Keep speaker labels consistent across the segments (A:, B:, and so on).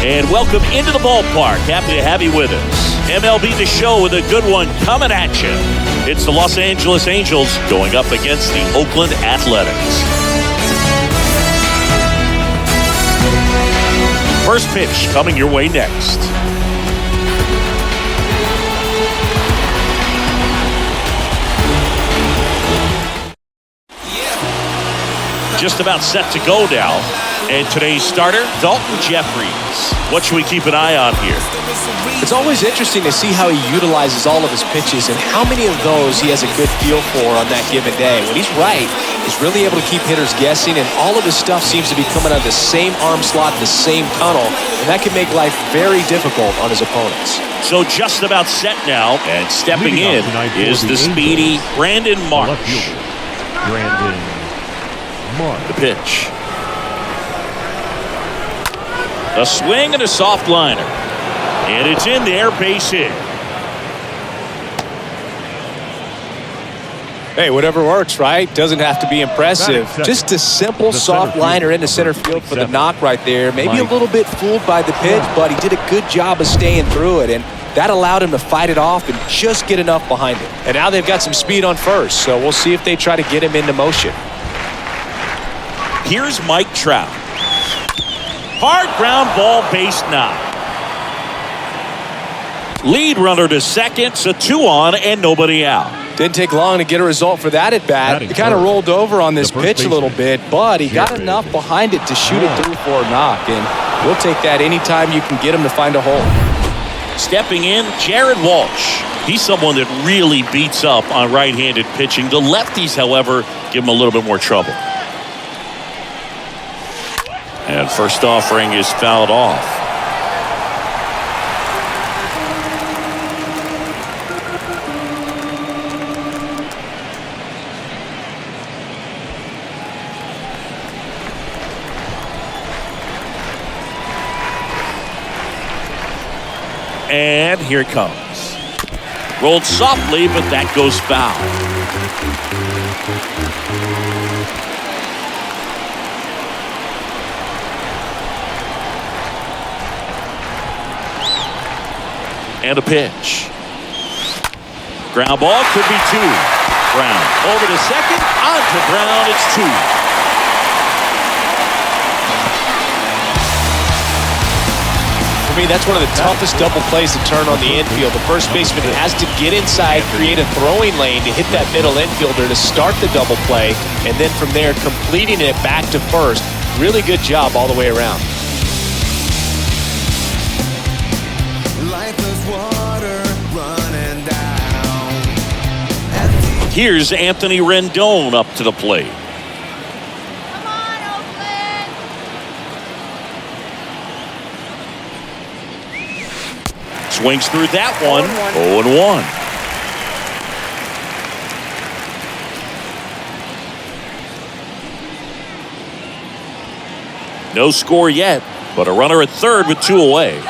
A: And welcome into the ballpark. Happy to have you with us. MLB The Show with a good one coming at you. It's the Los Angeles Angels going up against the Oakland Athletics. First pitch coming your way next. Just about set to go now. And today's starter, Dalton Jeffries. What should we keep an eye on here?
B: It's always interesting to see how he utilizes all of his pitches and how many of those he has a good feel for on that given day. When he's right, he's really able to keep hitters guessing, and all of his stuff seems to be coming out of the same arm slot, the same tunnel, and that can make life very difficult on his opponents.
A: So just about set now, and stepping in is the speedy Rendon Marsh.
C: Rendon Marsh.
A: The pitch. A swing and a soft liner. And it's in there, base hit.
B: Hey, whatever works, right? Doesn't have to be impressive. Just a simple soft liner into center field for the knock right there. Maybe a little bit fooled by the pitch, but he did a good job of staying through it, and that allowed him to fight it off and just get enough behind it. And now they've got some speed on first, so we'll see if they try to get him into motion.
A: Here's Mike Trout. Hard ground ball, base knock. Lead runner to second, so 2 on and nobody out.
B: Didn't take long to get a result for that at bat. He kind of rolled over on this pitch a little bit, but he got enough behind it to shoot it through for a knock, and we'll take that anytime you can get him to find a hole.
A: Stepping in, Jared Walsh. He's someone that really beats up on right-handed pitching. The lefties, however, give him a little bit more trouble. And first offering is fouled off. And here it comes. Rolled softly, but that goes foul. And a pitch. Ground ball, could be 2. Brown over to second, on to Brown, it's 2.
B: For me, that's one of the toughest double plays to turn on the infield. The first baseman has to get inside, create a throwing lane to hit that middle infielder to start the double play, and then from there, completing it back to first. Really good job all the way around.
A: Here's Anthony Rendon up to the plate.
D: Come on, Oakland.
A: Swings through that one. 0-1. No score yet, but a runner at third with 2 away.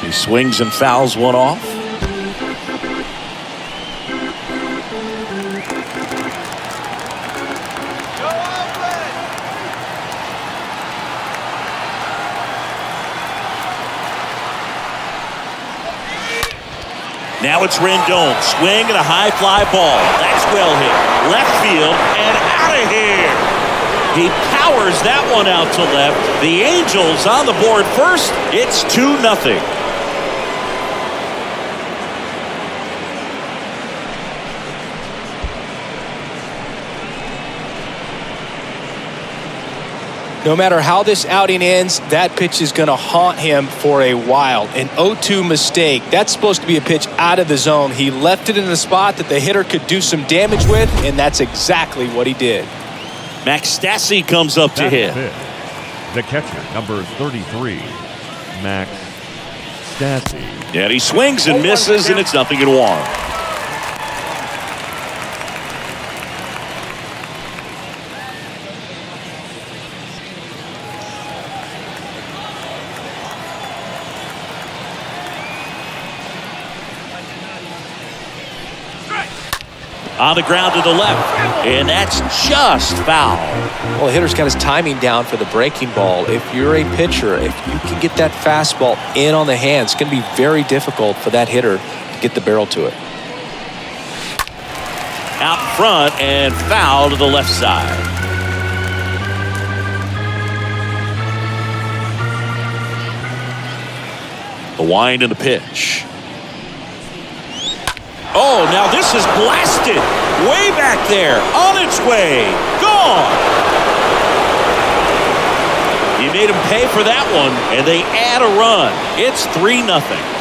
A: He swings and fouls one off. Now it's Rendon. Swing and a high fly ball. That's well hit. Left field and out of here. He powers that one out to left. The Angels on the board first. It's 2-0.
B: No matter how this outing ends, that pitch is going to haunt him for a while. An 0-2 mistake. That's supposed to be a pitch out of the zone. He left it in a spot that the hitter could do some damage with, and that's exactly what he did.
A: Max Stassi comes up to hit.
C: The catcher, number 33, Max Stassi.
A: And he swings and misses, and it's 0-1. On the ground to the left, and that's just foul.
B: Well, the hitter's got his timing down for the breaking ball. If you're a pitcher, if you can get that fastball in on the hand, it's going to be very difficult for that hitter to get the barrel to it.
A: Out front and foul to the left side. The wind and the pitch. Oh, now this is blasted. Way back there. On its way. Gone. You made them pay for that one, and they add a run. It's 3-0.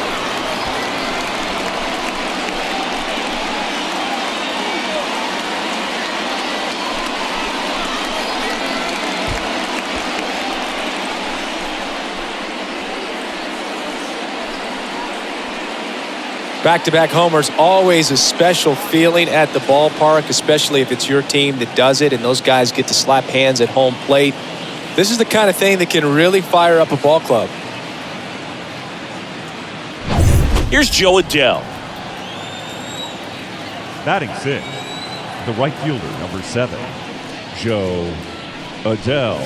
B: Back-to-back homers, always a special feeling at the ballpark, especially if it's your team that does it and those guys get to slap hands at home plate. This is the kind of thing that can really fire up a ball club.
A: Here's Joe Adell.
C: Batting 6, the right fielder, number 7, Joe Adell.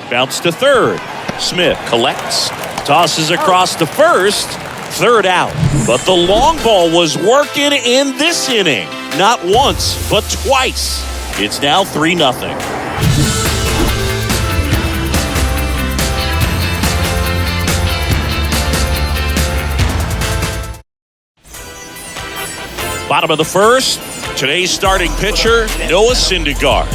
A: Bounce to third. Smith collects, tosses across to first. Third out. But the long ball was working in this inning. Not once, but twice. It's now 3-0. Bottom of the first. Today's starting pitcher, Noah Syndegar.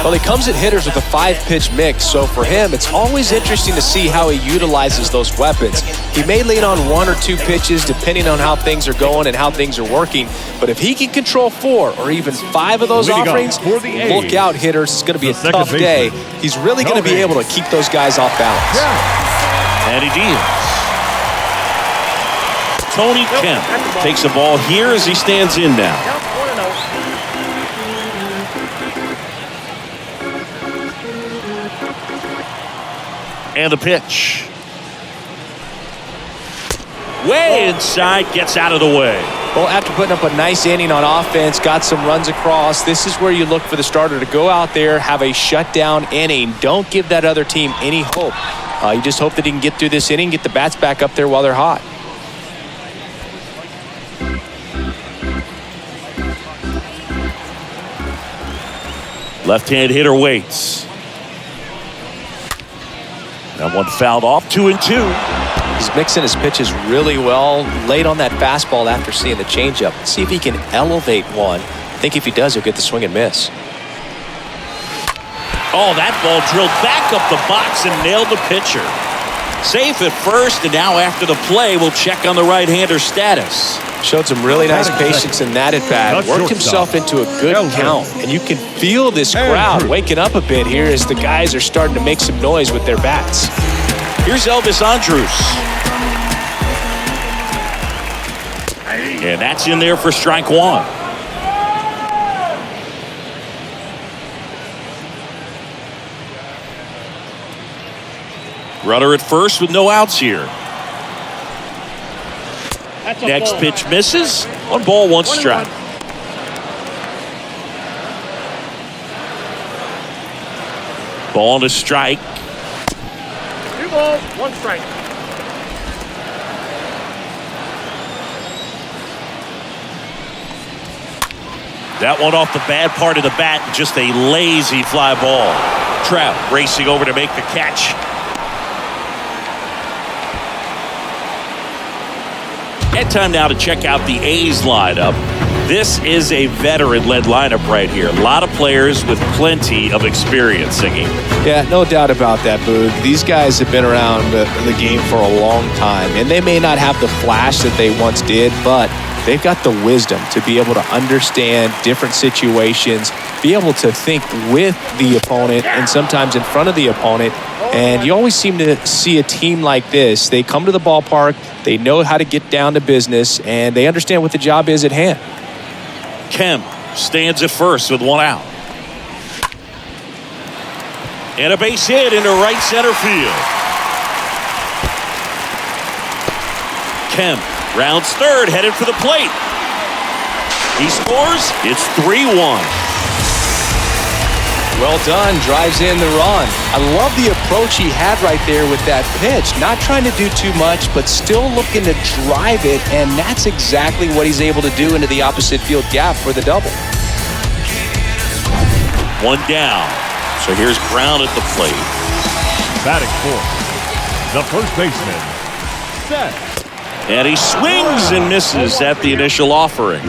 B: Well, he comes at hitters with a 5-pitch mix, so for him, it's always interesting to see how he utilizes those weapons. He may lean on 1 or 2 pitches depending on how things are going and how things are working, but if he can control 4 or even 5 of those offerings, look out, hitters. It's going to be a tough day. He's really going to be able to keep those guys off balance.
A: And he deals. Tony Kemp takes a ball here as he stands in now. And the pitch. Way inside, gets out of the way.
B: Well, after putting up a nice inning on offense, got some runs across, this is where you look for the starter to go out there, have a shutdown inning. Don't give that other team any hope. You just hope that he can get through this inning, get the bats back up there while they're hot.
A: Left-hand hitter waits. That one fouled off, 2-2.
B: He's mixing his pitches really well, late on that fastball after seeing the changeup. See if he can elevate one. I think if he does, he'll get the swing and miss.
A: Oh, that ball drilled back up the box and nailed the pitcher. Safe at first, and now after the play, we'll check on the right-hander's status.
B: Showed some really nice patience in that at-bat. Worked himself into a good count. And you can feel this crowd waking up a bit here as the guys are starting to make some noise with their bats.
A: Here's Elvis Andrews. And that's in there for strike one. Runner at first with no outs here. Next pitch misses. 1 ball, 1 strike. Ball to strike.
E: 2 balls, 1 strike.
A: That one off the bad part of the bat. Just a lazy fly ball. Trout racing over to make the catch. And time now to check out the A's lineup. This is a veteran-led lineup right here. A lot of players with plenty of experience singing.
B: Yeah, no doubt about that, Boog. These guys have been around the game for a long time, and they may not have the flash that they once did, but they've got the wisdom to be able to understand different situations, be able to think with the opponent and sometimes in front of the opponent. And you always seem to see a team like this. They come to the ballpark, they know how to get down to business, and they understand what the job is at hand.
A: Kemp stands at first with 1 out. And a base hit into right center field. Kemp rounds third, headed for the plate. He scores. It's 3-1.
B: Well done, drives in the run. I love the approach he had right there with that pitch. Not trying to do too much, but still looking to drive it, and that's exactly what he's able to do into the opposite field gap for the double.
A: One down. So here's Brown at the plate.
C: Batting fourth, the first baseman, set.
A: And he swings and misses at the initial offering.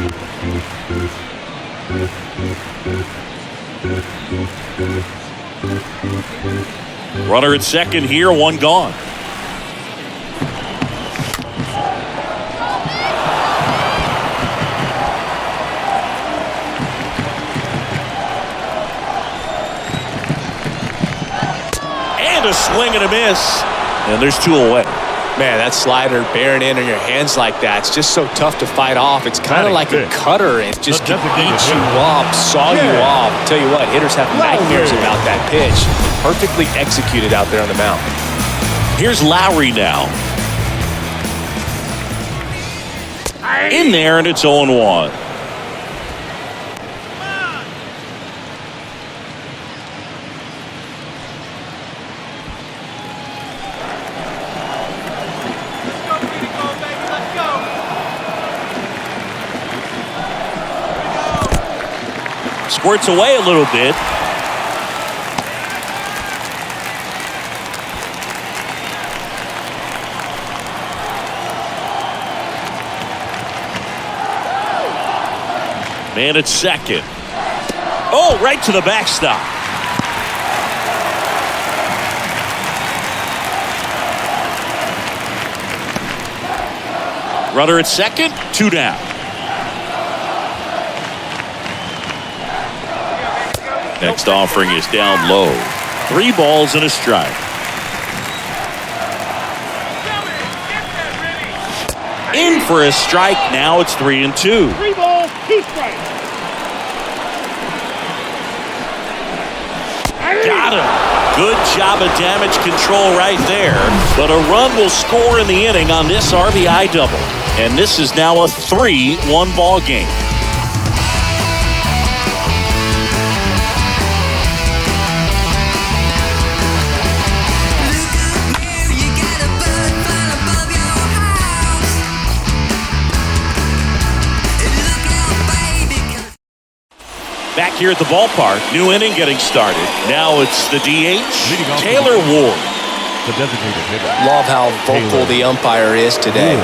A: Runner at second here, one gone. And a swing and a miss. And there's two away.
B: Man, that slider bearing in on your hands like that, it's just so tough to fight off. It's kind of like a cutter. It just can eat you up, saw you off. Tell you what, hitters have nightmares about that pitch. Perfectly executed out there on the mound.
A: Here's Lowry now. In there, and it's 0-1. Squirts away a little bit. Man at second. Oh, right to the backstop. Runner at second, two down. Next offering is down low. 3 balls and a strike. In for a strike. Now it's 3-2.
E: 3 balls, 2 strikes.
A: Got him. Good job of damage control right there. But a run will score in the inning on this RBI double. And this is now a 3-1 ball game. Back here at the ballpark, new inning getting started. Now it's the DH, Taylor Ward.
C: The designated hitter.
B: Love how vocal the umpire is today.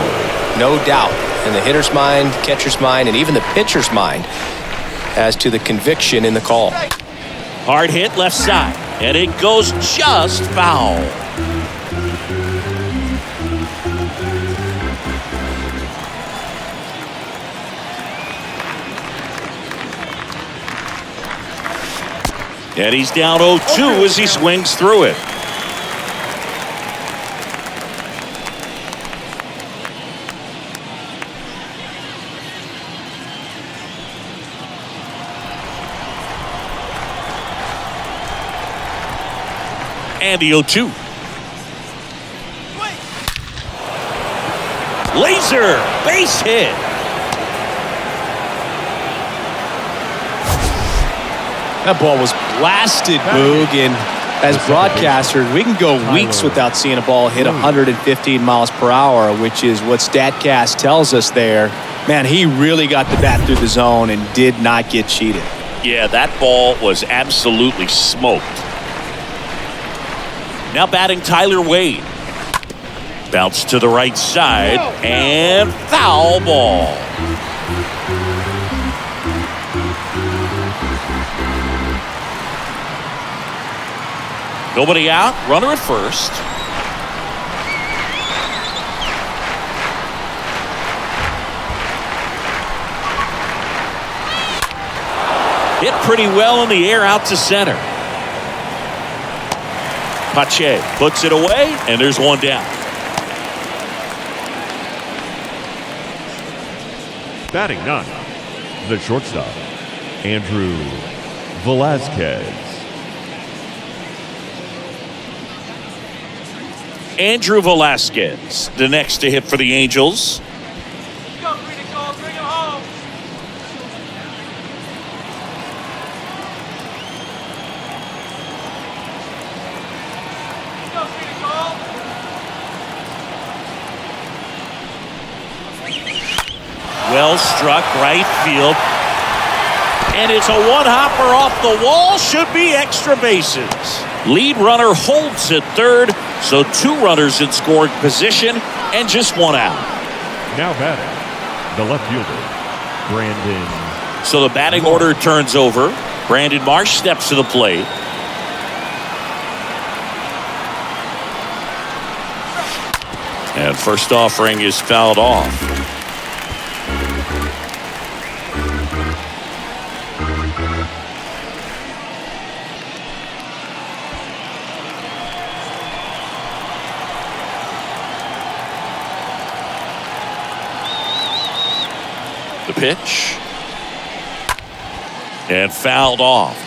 B: No doubt in the hitter's mind, catcher's mind, and even the pitcher's mind as to the conviction in the call.
A: Hard hit left side, and it goes just foul. And he's down 0-2 as he swings through it. And the 0-2. Laser base hit.
B: That ball was blasted, Boog, and as broadcasters, we can go weeks without seeing a ball hit 115 miles per hour, which is what StatCast tells us there. Man, he really got the bat through the zone and did not get cheated.
A: Yeah, that ball was absolutely smoked. Now batting Tyler Wade. Bounce to the right side, and foul ball. Nobody out, runner at first. Hit pretty well in the air out to center. Pache puts it away, and there's one down.
C: Batting 9, the shortstop, Andrew Velazquez.
A: Andrew Velazquez, the next to hit for the Angels. well struck right field. And it's a one-hopper off the wall. Should be extra bases. Lead runner holds at third, so 2 runners in scoring position and just 1 out.
C: Now batting, the left fielder, Brandon.
A: So the batting order turns over. Brandon Marsh steps to the plate. And first offering is fouled off. The pitch. And fouled off.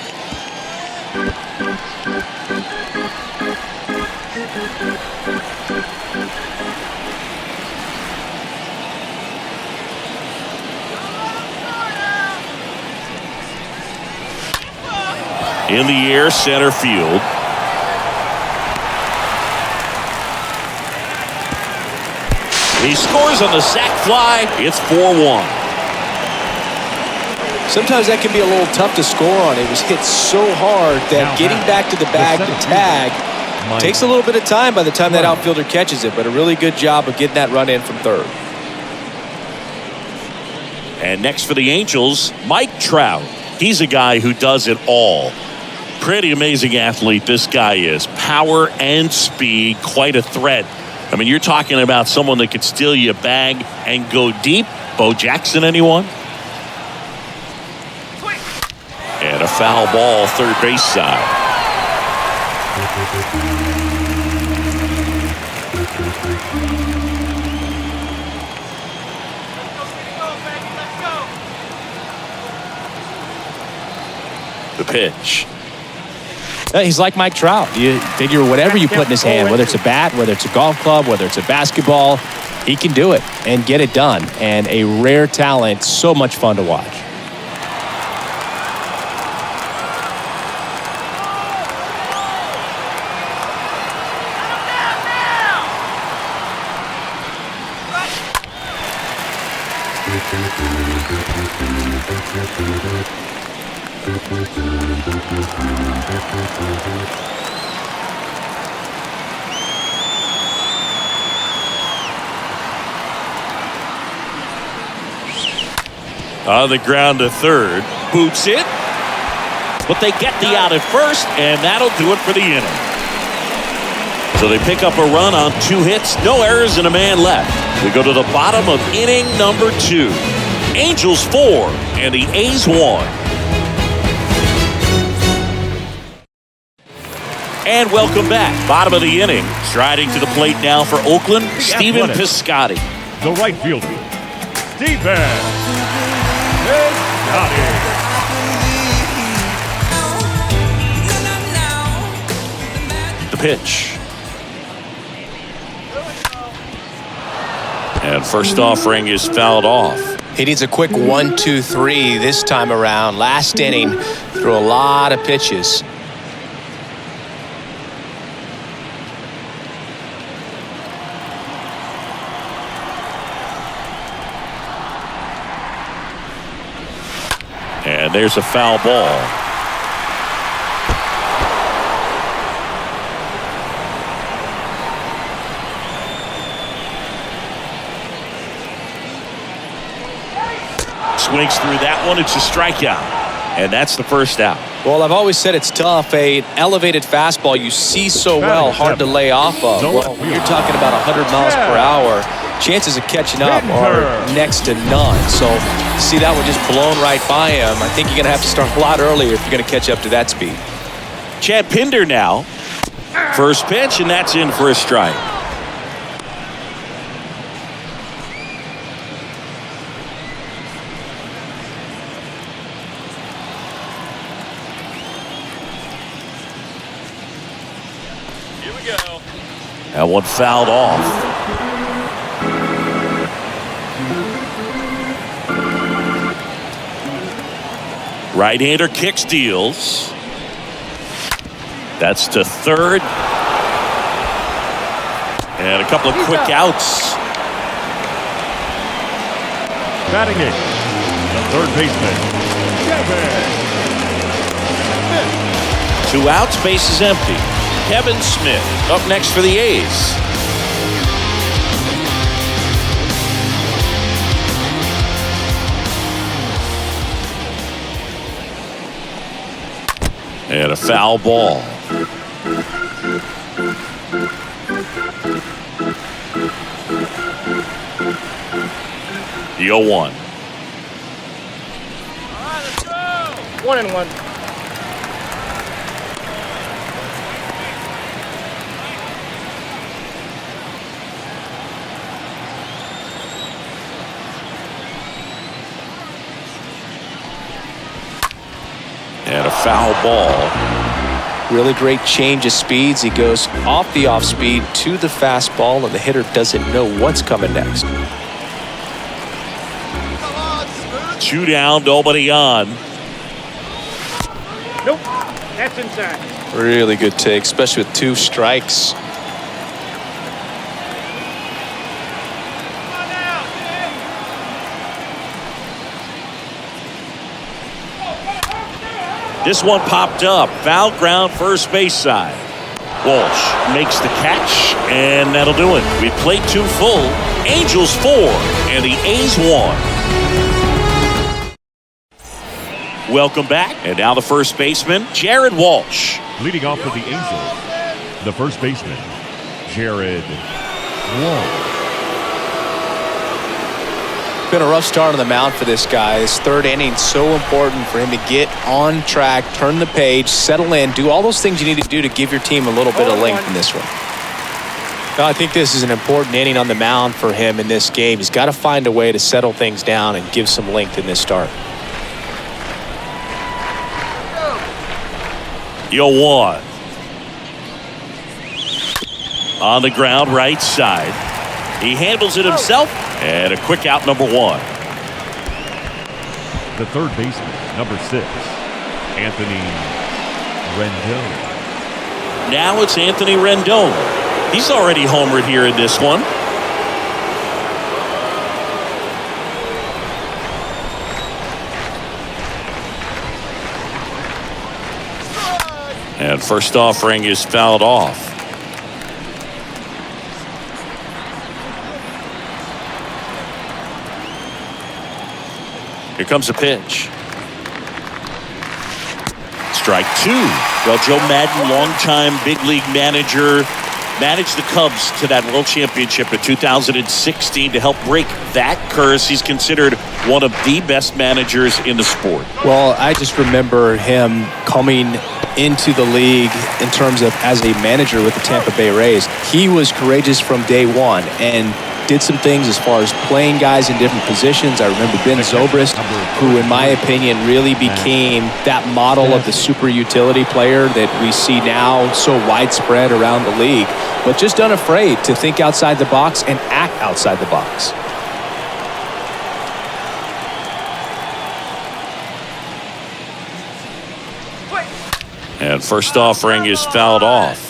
A: In the air, center field. He scores on the sac fly. It's 4-1.
B: Sometimes that can be a little tough to score on. It was hit so hard that getting back to the bag to tag takes a little bit of time by the time that outfielder catches it, but a really good job of getting that run in from third.
A: And next for the Angels, Mike Trout. He's a guy who does it all. Pretty amazing athlete this guy is. Power and speed, quite a threat. I mean, you're talking about someone that could steal you a bag and go deep. Bo Jackson, anyone? And a foul ball, third base side. The pitch.
F: He's like Mike Trout. You figure whatever you put in his hand, whether it's a bat, whether it's a golf club, whether it's a basketball, he can do it and get it done. And a rare talent, so much fun to watch.
A: On the ground to third. Boots it. But they get the out at first, and that'll do it for the inning. So they pick up a run on 2 hits, no errors, and a man left. We go to the bottom of inning number 2. Angels 4 and the A's 1. And welcome back. Bottom of the inning. Striding to the plate now for Oakland, Stephen Piscotti.
C: The right fielder, Stephen Piscotti.
A: The pitch. And first offering is fouled off.
B: He needs a quick 1-2-3 this time around. Last inning, threw a lot of pitches.
A: And there's a foul ball. Swings through that one. It's a strikeout. And that's the first out.
B: Well, I've always said it's tough. An elevated fastball you see so well, hard to lay off of. Well, you're talking about 100 miles per hour. Chances of catching up are next to none. So, see that one just blown right by him. I think you're going to have to start a lot earlier if you're going to catch up to that speed.
A: Chad Pinder now. First pitch, and that's in for a strike. Here we go. That one fouled off. Right-hander kick steals. That's to third. And a couple of quick outs.
C: Batting it, the third baseman, Kevin.
A: 2 outs, base is empty. Kevin Smith up next for the A's. And a foul ball. The 0-1.
E: 1-1.
A: And a foul ball.
B: Really great change of speeds. He goes off the off speed to the fastball, and the hitter doesn't know what's coming next.
A: 2 down, nobody on.
E: Nope. That's inside.
B: Really good take, especially with 2 strikes.
A: This one popped up. Foul ground, first base side. Walsh makes the catch, and that'll do it. We played 2 full. Angels 4, and the A's 1. Welcome back. And now the first baseman, Jared Walsh.
C: Leading off for the Angels, the first baseman, Jared Walsh.
B: Been a rough start on the mound for this guy. His 3rd inning, so important for him to get on track, turn the page, settle in, do all those things you need to do to give your team a little bit of length in this one. No, I think this is an important inning on the mound for him in this game. He's got to find a way to settle things down and give some length in this start.
A: The 0-1. On the ground, right side. He handles it himself, and a quick out, number 1.
C: The third baseman, number 6, Anthony Rendon.
A: Now it's Anthony Rendon. He's already homered here in this one. And first offering is fouled off. Here comes a pitch. Strike 2. Well, Joe Madden, longtime big league manager, managed the Cubs to that World Championship in 2016 to help break that curse. He's considered one of the best managers in the sport.
B: Well, I just remember him coming into the league in terms of as a manager with the Tampa Bay Rays. He was courageous from day one and did some things as far as playing guys in different positions. I remember Ben Zobrist, who in my opinion really became that model of the super utility player that we see now so widespread around the league, but just unafraid to think outside the box and act outside the box.
A: And first offering is fouled off.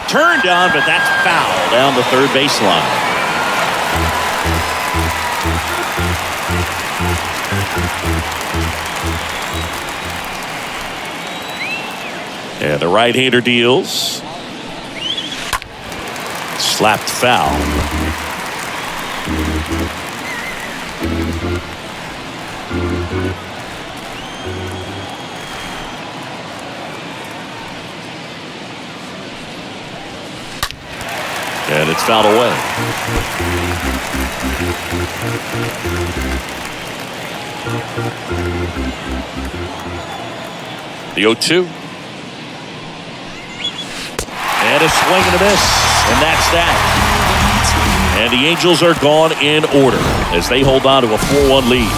A: Turned on, but that's foul down the third baseline. And the right-hander deals. Slapped foul. And it's fouled away. The 0-2. And a swing and a miss. And that's that. And the Angels are gone in order as they hold on to a 4-1 lead.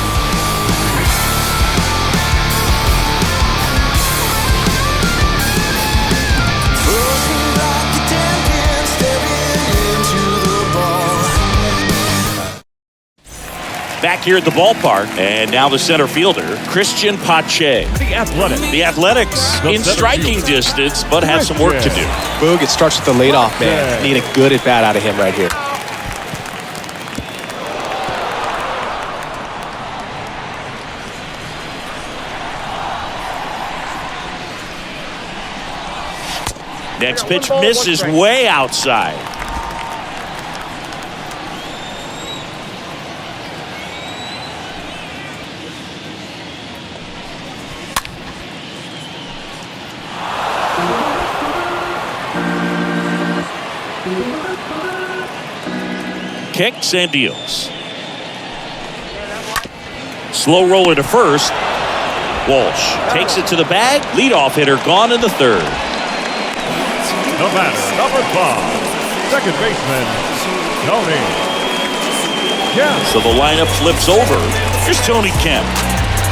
A: Back here at the ballpark, and now the center fielder, Christian Pache.
C: The Athletics.
A: The Athletics in striking distance, but have some work to do.
B: Boog, it starts with the leadoff man. Need a good at-bat out of him right here.
A: Next pitch misses way outside. Kicks and deals. Slow roller to first. Walsh takes it to the bag. Leadoff hitter gone in the third.
C: The batter, number 5, second baseman, Tony Kemp.
A: So the lineup flips over. Here's Tony Kemp.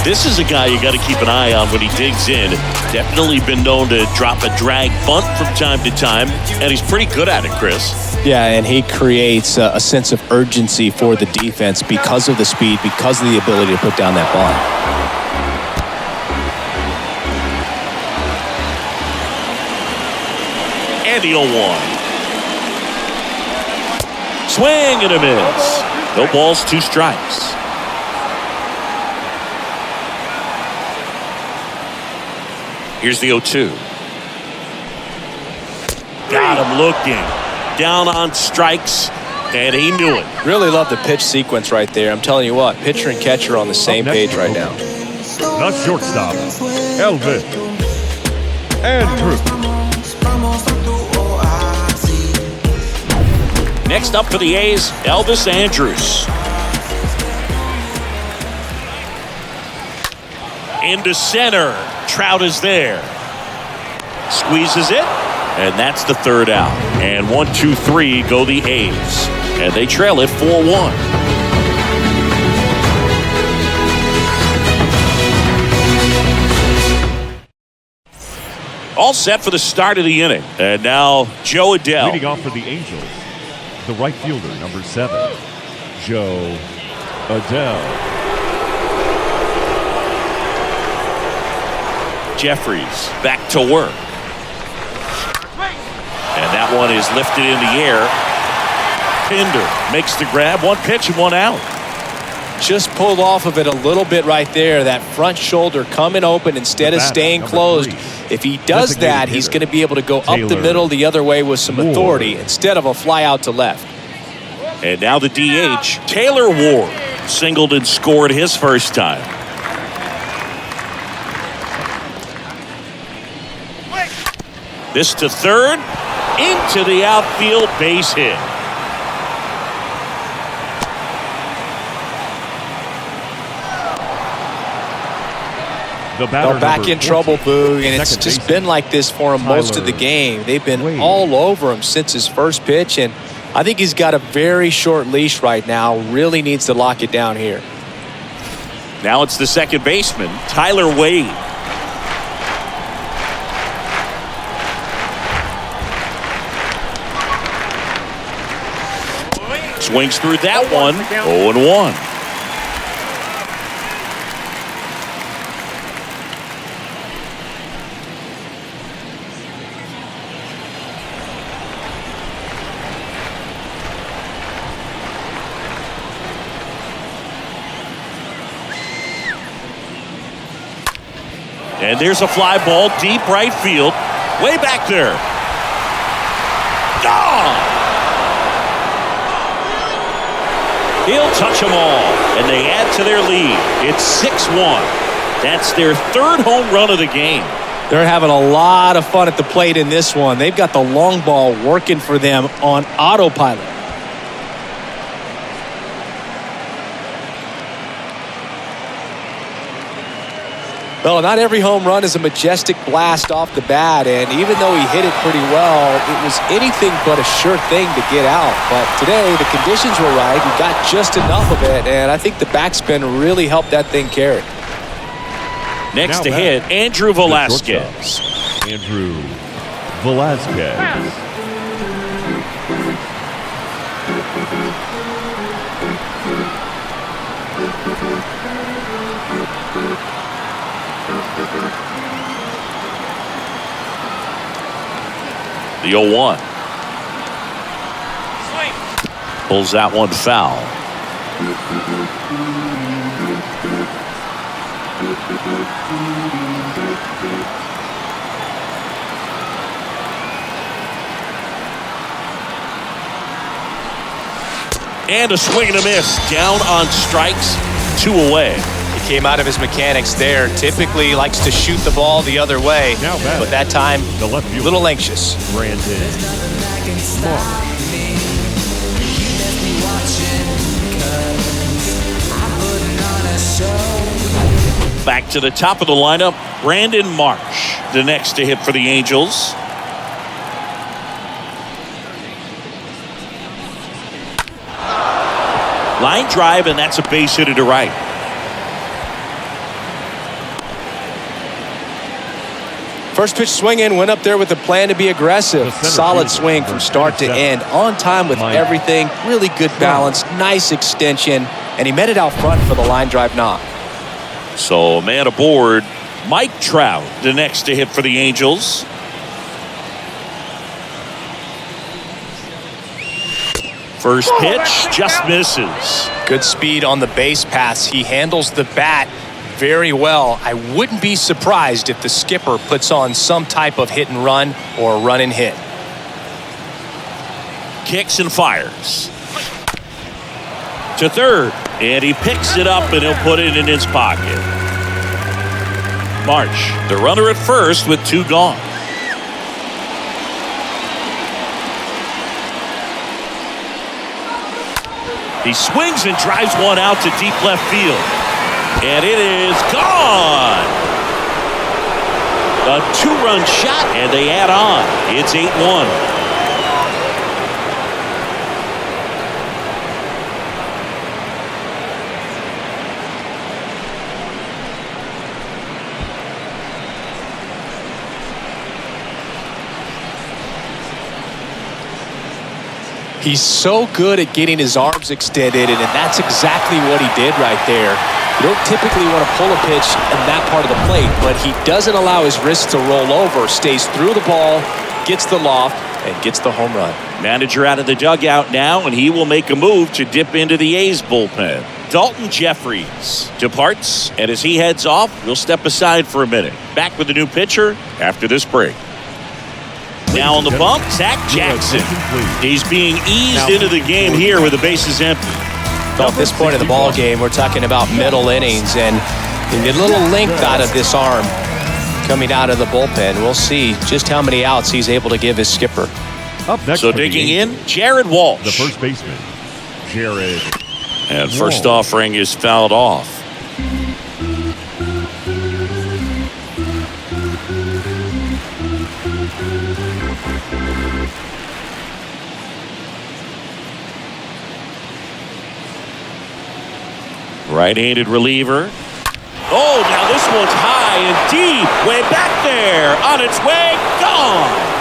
A: This is a guy you got to keep an eye on when he digs in. Definitely been known to drop a drag bunt from time to time, and he's pretty good at it, Chris.
F: Yeah, and he creates a sense of urgency for the defense because of the speed, because of the ability to put down that bunt.
A: And the 0-1. Swing and a miss. No balls, 2 strikes. Here's the 0-2. Got him looking. Down on strikes, and he knew it.
B: Really love the pitch sequence right there. I'm telling you what, pitcher and catcher are on the same page right now.
C: The shortstop, Elvis Andrews.
A: Next up for the A's, Elvis Andrews. Into center. Trout is there. Squeezes it, and that's the third out. And 1, 2, 3 go the A's. And they trail it 4-1. All set for the start of the inning. And now Joe Adell.
C: Leading off for the Angels, the right fielder, number 7, Joe Adell.
A: Jeffries back to work. And that one is lifted in the air. Pinder makes the grab. 1 pitch and 1 out.
B: Just pulled off of it a little bit right there. That front shoulder coming open instead of staying closed. If he does that, he's going to be able to go up the middle the other way with some authority instead of a fly out to left.
A: And now the DH, Taylor Ward, singled and scored his first time. This to third, into the outfield, base hit.
C: They're
B: back in trouble, Boog, and it's just been like this for him most of the game. They've been all over him since his first pitch, and I think he's got a very short leash right now. Really needs to lock it down here.
A: Now it's the second baseman, Tyler Wade. Swings through that one, 0-1. And there's a fly ball, deep right field, way back there. Gone! He'll touch them all, and they add to their lead. It's 6-1. That's their third home run of the game.
B: They're having a lot of fun at the plate in this one. They've got the long ball working for them on autopilot. Well, not every home run is a majestic blast off the bat, and even though he hit it pretty well, it was anything but a sure thing to get out. But today, the conditions were right. He got just enough of it, and I think the backspin really helped that thing carry.
A: Next to hit, Andrew Velazquez.
C: Andrew Velazquez.
A: The 0-1. Pulls that one foul. And a swing and a miss. Down on strikes, 2 away.
F: He came out of his mechanics there. Typically likes to shoot the ball the other way,
C: Now back.
F: but that time
C: The left
F: a
C: fielder.
F: little anxious.
C: Rendon.
A: Back to the top of the lineup, Brandon Marsh, the next to hit for the Angels. Line drive, and that's a base hit to right.
B: First pitch swinging, went up there with a plan to be aggressive.
C: The center
B: Solid
C: fielder,
B: swing from
C: number
B: start to
C: 37.
B: end. On time with
C: Mike.
B: everything. Really good balance. Nice extension. And he met it out front for the line drive knock.
A: So a man aboard, Mike Trout, the next to hit for the Angels. First pitch just misses.
F: Good speed on the base paths. He handles the bat very well. I wouldn't be surprised if the skipper puts on some type of hit and run or run and hit.
A: Kicks and fires. To third, and he picks it up and he'll put it in his pocket. Marsh, the runner at first with 2 gone. He swings and drives one out to deep left field. And it is gone. A 2-run shot, and they add on. It's 8-1.
F: He's so good at getting his arms extended, and that's exactly what he did right there. You don't typically want to pull a pitch in that part of the plate, but he doesn't allow his wrist to roll over, stays through the ball, gets the loft, and gets the home run.
A: Manager out of the dugout now, and he will make a move to dip into the A's bullpen. Dalton Jeffries departs, and as he heads off, we'll step aside for a minute. Back with the new pitcher after this break. Now on the bump, Zach Jackson. He's being eased into the game here with the bases empty.
F: So at this point in the ball game, we're talking about middle innings, and you get a little length out of this arm coming out of the bullpen. We'll see just how many outs he's able to give his skipper.
C: Up next
A: So
C: for the
A: digging
C: Angels,
A: in, Jared Walsh.
C: the first baseman, Jared.
A: And first
C: Walsh.
A: offering is fouled off. Right-handed reliever. Oh, now this one's high and deep. Way back there. On its way. Gone.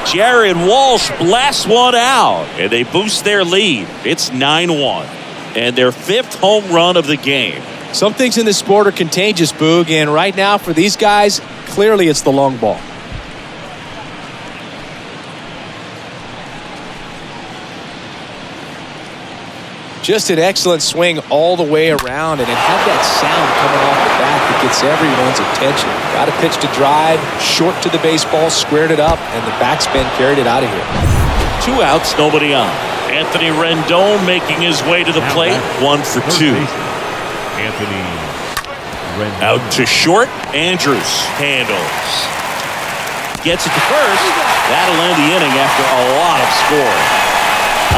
A: Jared Walsh blasts one out, and they boost their lead. It's 9-1, and their 5th home run of the game.
B: Some things in this sport are contagious, Boog, and right now for these guys, clearly it's the long ball. Just an excellent swing all the way around, and it had that sound coming off the bat that gets everyone's attention. Got a pitch to drive, short to the baseball, squared it up, and the backspin carried it out of here.
A: 2 outs, nobody on. Anthony Rendon making his way to the
C: Now
A: plate.
C: back,
A: 1 for
C: first
A: 2.
C: baseman, Anthony Rendon.
A: Out to short. Andrews handles. Gets it to first. That'll end the inning after a lot of scoring.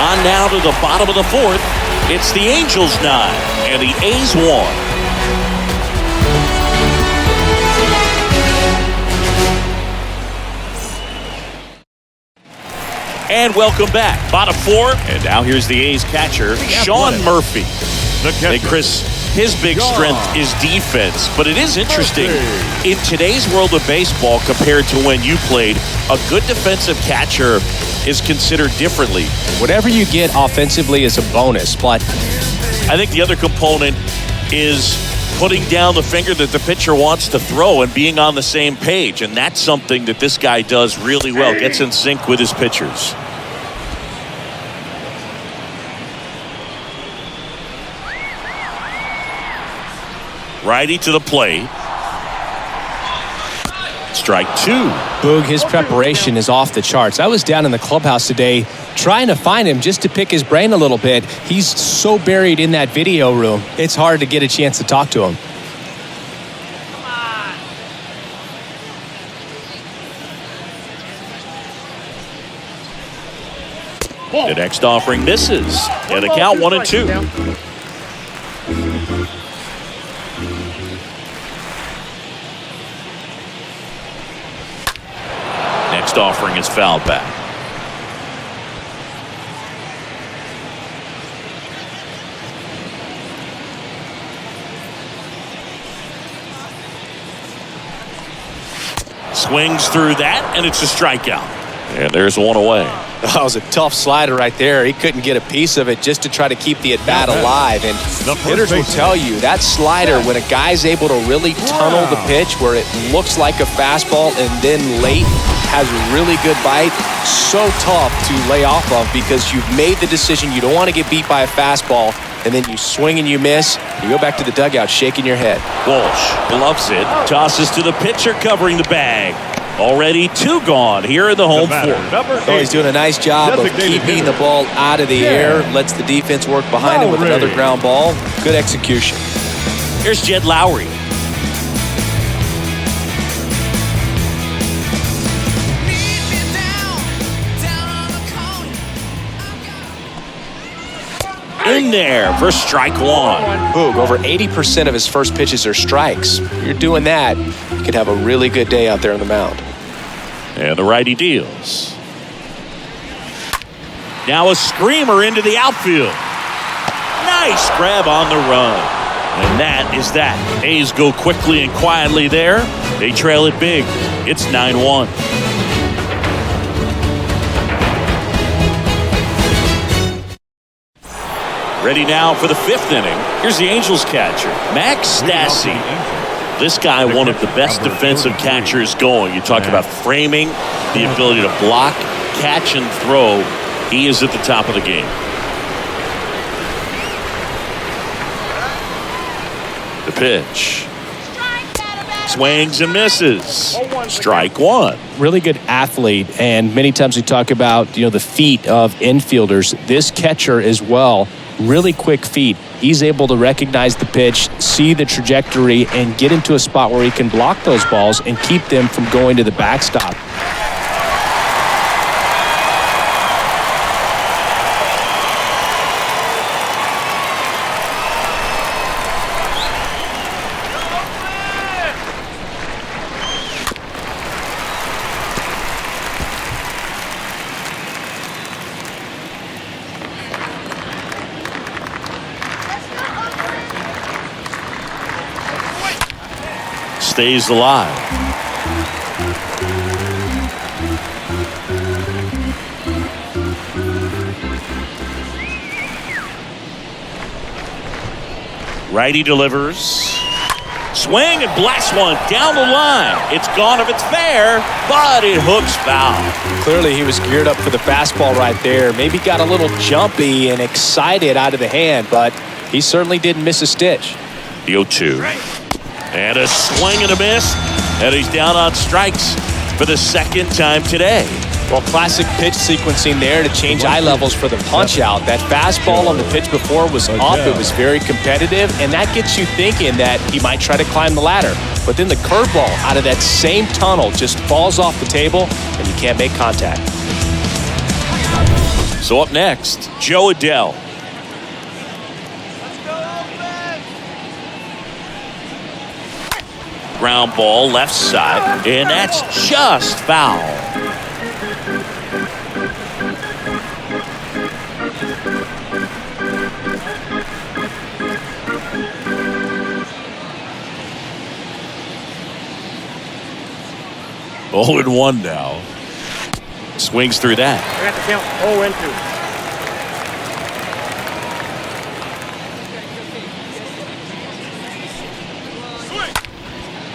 A: On now to the bottom of the 4th. It's the Angels 9 and the A's 1. And welcome back. Bottom 4. And now here's the A's catcher, Sean Murphy.
C: The
A: Hey,
C: catcher,
A: Chris, his big strength is defense. But it is interesting, in today's world of baseball compared to when you played, a good defensive catcher is considered differently.
F: Whatever you get offensively is a bonus, but
A: I think the other component is putting down the finger that the pitcher wants to throw and being on the same page. And that's something that this guy does really well, gets in sync with his pitchers. Righty to the plate. Strike two.
F: Boog, his preparation is off the charts. I was down in the clubhouse today trying to find him just to pick his brain a little bit. He's so buried in that video room, it's hard to get a chance to talk to him.
A: The next offering misses. And the count 1-2. Next offering is fouled back. Swings through that, and it's a strikeout. And there's one away.
B: That was a tough slider right there. He couldn't get a piece of it just to try to keep the at-bat alive. And hitters will tell you that slider, when a guy's able to really tunnel the pitch where it looks like a fastball and then late has a really good bite, so tough to lay off of because you've made the decision you don't want to get beat by a fastball, and then you swing and you miss. You go back to the dugout shaking your head.
A: Walsh gloves it, tosses to the pitcher covering the bag. Already two gone here in the home fourth.
B: Oh, he's doing a nice job of keeping the ball out of the air. Lets the defense work behind him with another ground ball. Good execution.
A: Here's Jed Lowry. In there for strike one.
B: Boog, over 80% of his first pitches are strikes. You're doing that, you could have a really good day out there on the mound.
A: And the righty deals. Now a screamer into the outfield. Nice grab on the run. And that is that. A's go quickly and quietly there. They trail it big. It's 9-1. Ready now for the fifth inning. Here's the Angels catcher, Max Stassi. This guy, one of the best defensive catchers going. You talk about framing, the ability to block, catch, and throw. He is at the top of the game. The pitch. Swings and misses. Strike one.
F: Really good athlete, and many times we talk about the feet of infielders. This catcher as well. Really quick feet. He's able to recognize the pitch, see the trajectory, and get into a spot where he can block those balls and keep them from going to the backstop.
A: Stays alive. Righty delivers. Swing and blast one down the line. It's gone if it's fair, but it hooks foul.
B: Clearly he was geared up for the fastball right there. Maybe got a little jumpy and excited out of the hand, but he certainly didn't miss a stitch.
A: The 0-2. And a swing and a miss. And he's down on strikes for the second time today.
F: Well, classic pitch sequencing there to change eye levels for the punch out. That fastball on the pitch before was up. It was very competitive, and that gets you thinking that he might try to climb the ladder. But then the curveball out of that same tunnel just falls off the table, and you can't make contact.
A: So up next, Joe Adell. Ground ball left side, and that's just foul. 0-1 now. Swings through that.
E: I got to count 0-2.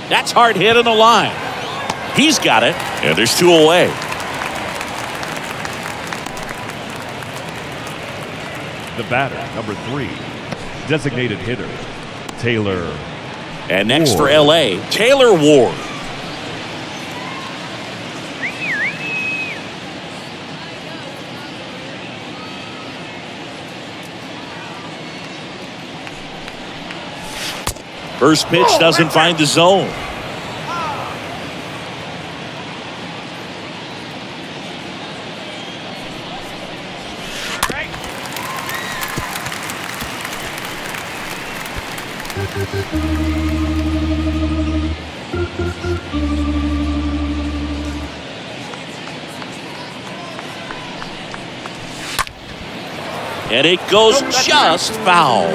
A: That's hard hit on the line. He's got it. And there's 2 away.
C: The batter, number 3, designated hitter, Taylor.
A: And next
C: Ward.
A: for L.A., Taylor Ward. First pitch doesn't find the zone. And it goes just foul.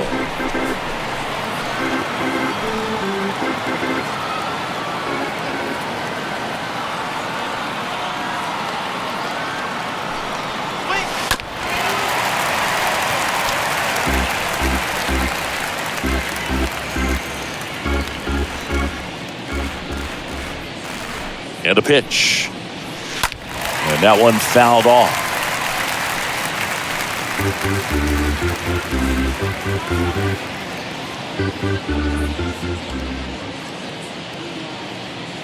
A: And a pitch. And that one fouled off.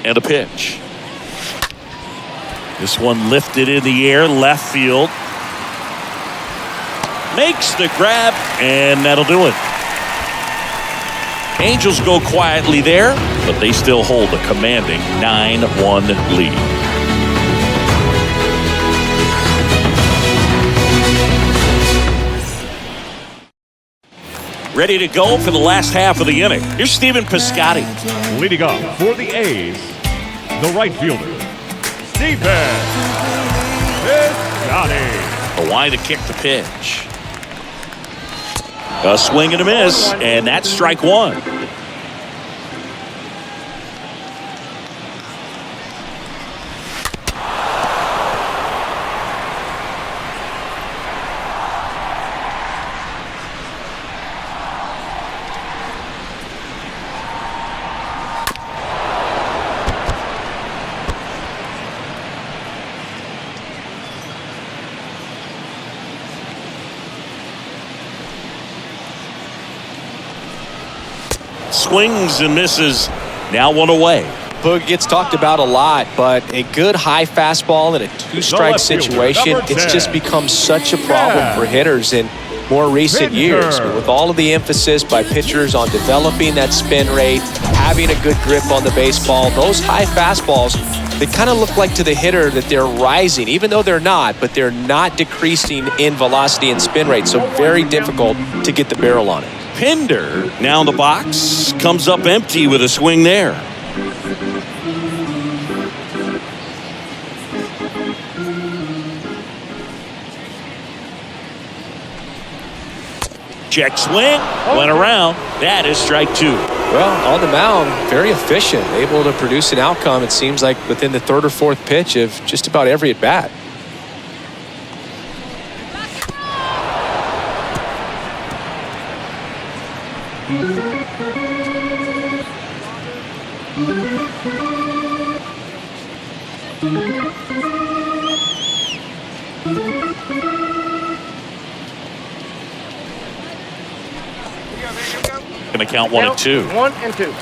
A: And a pitch. This one lifted in the air, left field. Makes the grab, and that'll do it. Angels go quietly there, but they still hold a commanding 9-1 lead. Ready to go for the last half of the inning. Here's Stephen Piscotti.
C: Leading off for the A's, the right fielder, Stephen Piscotti.
A: A line to kick the pitch. A swing and a miss, and that's strike one. Swings and misses. Now one away.
B: Boog gets talked about a lot, but a good high fastball in a 2-strike situation, it's just become such a problem for hitters in more recent years. With all of the emphasis by pitchers on developing that spin rate, having a good grip on the baseball, those high fastballs, they kind of look like to the hitter that they're rising, even though they're not, but they're not decreasing in velocity and spin rate, so very difficult to get the barrel on it.
A: Pinder now in the box, comes up empty with a swing there. Check swing, went around. That is strike two.
B: Well, on the mound, very efficient, able to produce an outcome, it seems like, within the third or fourth pitch of just about every at-bat.
A: Going to count 1 and 2.
E: 1 and 2.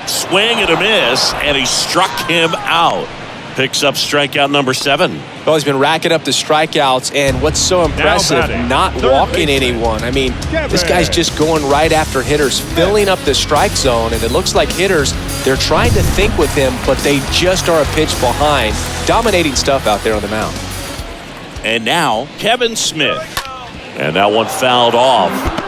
A: Swing and a miss, and he struck him out. Picks up strikeout number 7.
B: Well, he's been racking up the strikeouts, and what's so impressive, not walking anyone. I mean, this guy's just going right after hitters, filling up the strike zone, and it looks like hitters, they're trying to think with him, but they just are a pitch behind. Dominating stuff out there on the mound.
A: And now, Kevin Smith. And that one fouled off.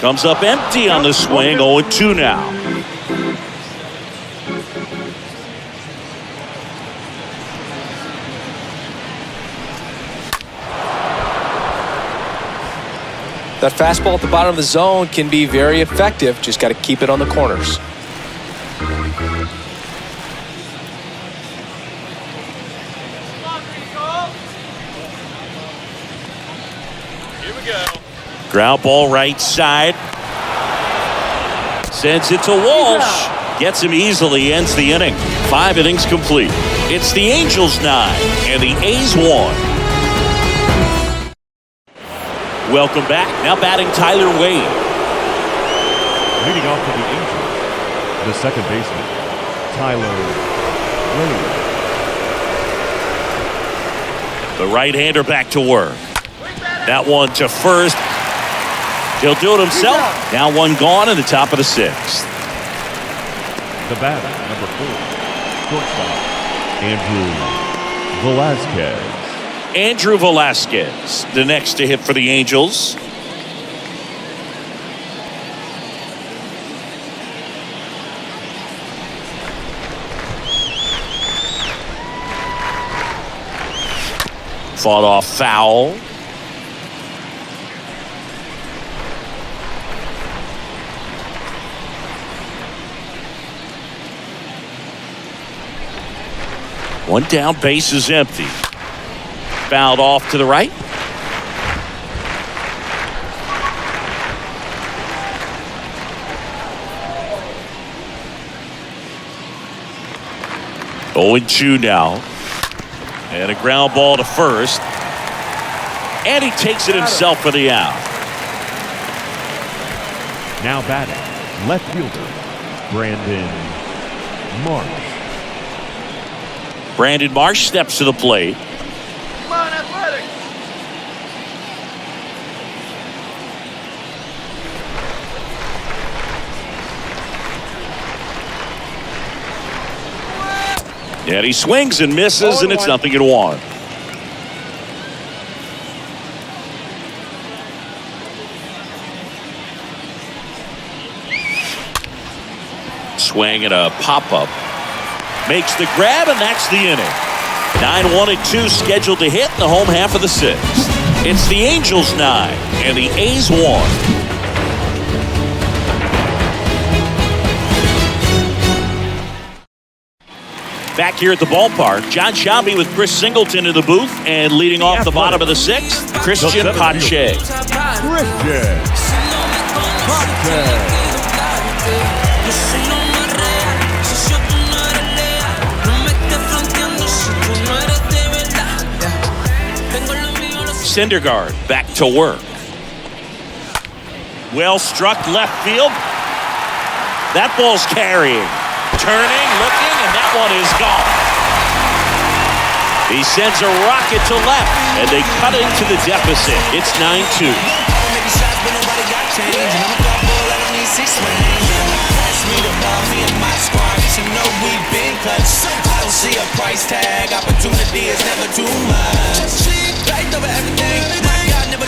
A: Comes up empty on the swing. 0-2 now.
B: That fastball at the bottom of the zone can be very effective. Just got to keep it on the corners.
A: Here we go. Ground ball right side. Sends it to Walsh. Gets him easily, ends the inning. 5 innings complete. It's the Angels 9 and the A's 1. Welcome back. Now batting Tyler Wade.
C: Leading off for the Angels, the second baseman, Tyler Wade.
A: The right-hander back to work. That one to first. He'll do it himself. Now one gone in the top of the 6th.
C: The batter, number 4, shortstop, Andrew Velazquez.
A: Andrew Velazquez, the next to hit for the Angels. Fought off foul. One down, base is empty. Fouled off to the right. Oh, 0-2 now. And a ground ball to first. And he takes it himself for the out.
C: Now batting, left fielder, Brandon Marsh.
A: Brandon Marsh steps to the plate.
E: Come on, Athletic.
A: And he swings and misses, and it's 0-1. Swing and a pop-up. Makes the grab, and that's the inning. 9-1-2 scheduled to hit in the home half of the 6th. It's the Angels 9 and the A's 1. Back here at the ballpark, John Shelby with Chris Singleton in the booth, and leading off the bottom of the 6th, Christian Pache.
C: Christian Pache.
A: Syndegar back to work. Well struck left field. That ball's carrying. Turning, looking, and that one is gone. He sends a rocket to left, and they cut into the deficit. It's 9-2.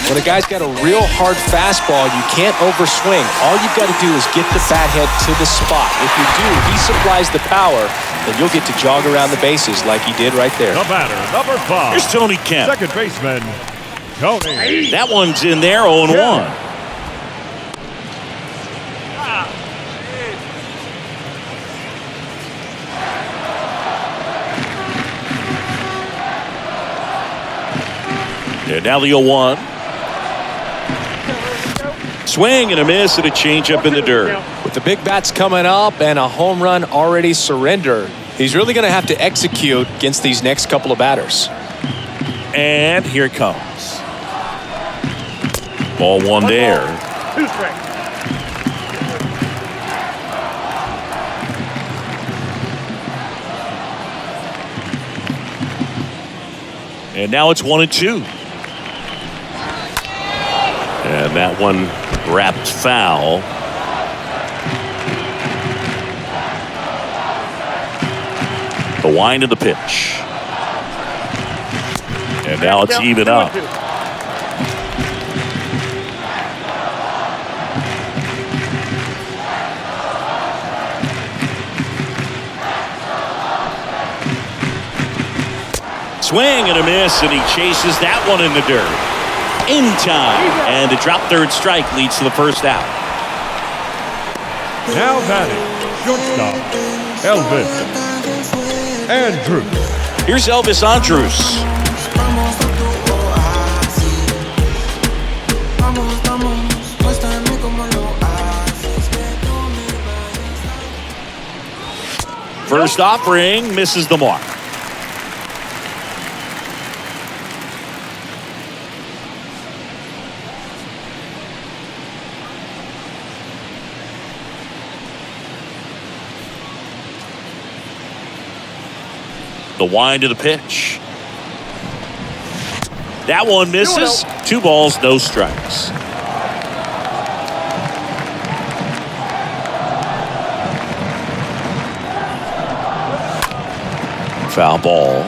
B: When a guy's got a real hard fastball, you can't overswing. All you've got to do is get the bat head to the spot. If you do, he supplies the power, then you'll get to jog around the bases like he did right there.
C: The batter, number 5.
A: Here's Tony Kemp.
C: Second baseman, Tony.
A: That one's in there, 0-1. And now the 0-1. Swing and a miss and a changeup in the dirt.
B: With the big bats coming up and a home run already surrendered, he's really going to have to execute against these next couple of batters.
A: And here it comes. Ball 1 there.
E: 2 strikes.
A: And now it's 1-2. And that one wrapped foul. The wind of the pitch. And now it's even up. Swing and a miss, and he chases that one in the dirt. In time, and the drop third strike leads to the first out.
C: Now batting, shortstop, Elvis Andrews.
A: Here's Elvis Andrews. First offering misses the mark. The wind of the pitch. That one misses. 2 balls, no strikes. Foul ball.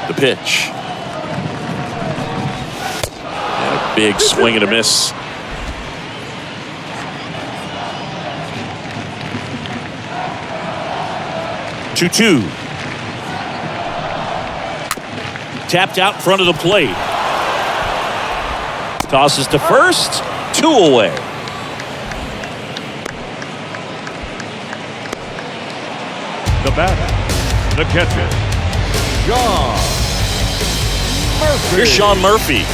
A: The pitch. Big swing and a miss. Two. Tapped out in front of the plate. Tosses to first. 2 away.
C: The batter, the catcher, Sean Murphy.
A: Here's Sean Murphy.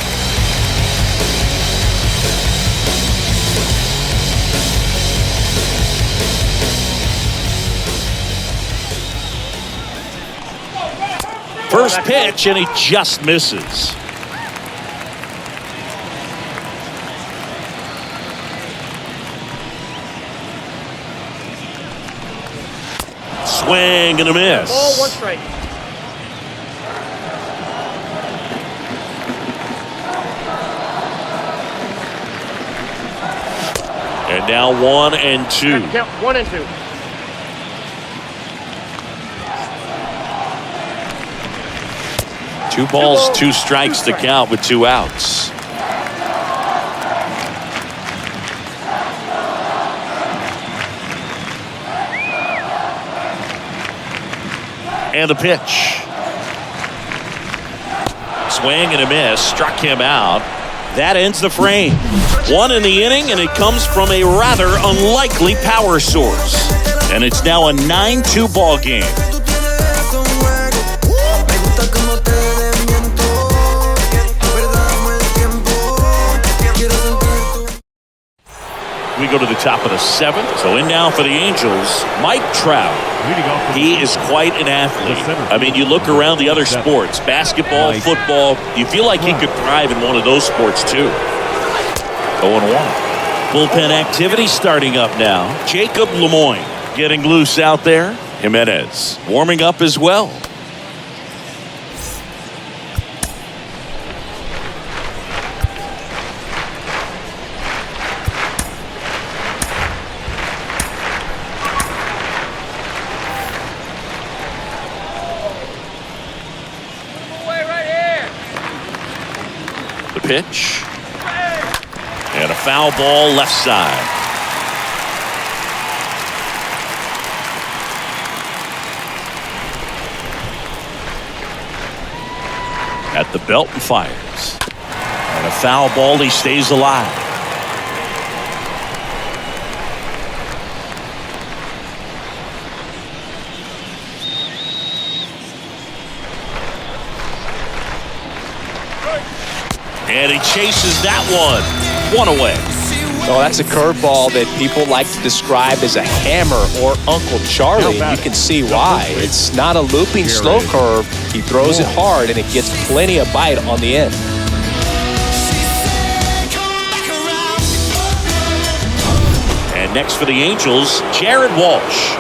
A: First pitch, and he just misses. Swing and a miss.
E: Ball, 1 strike.
A: And now 1 and 2.
E: Count 1 and 2.
A: Two balls, 2 strikes to count with 2 outs. And a pitch. Swing and a miss. Struck him out. That ends the frame. 1 in the inning, and it comes from a rather unlikely power source. And it's now a 9-2 ball game. We go to the top of the 7th. So in now for the Angels, Mike Trout. He is quite an athlete. I mean, you look around the other sports, basketball, football, you feel like he could thrive in one of those sports too. 0-1. Bullpen activity starting up now. Jacob Lemoyne getting loose out there. Jimenez warming up as well. Pitch. And a foul ball left side. At the belt and fires. And a foul ball, he stays alive. And he chases that one. 1 away.
B: Oh, that's a curveball that people like to describe as a hammer or Uncle Charlie. You can see why. It's not a looping slow curve. He throws it hard, and it gets plenty of bite on the end.
A: And next for the Angels, Jared Walsh.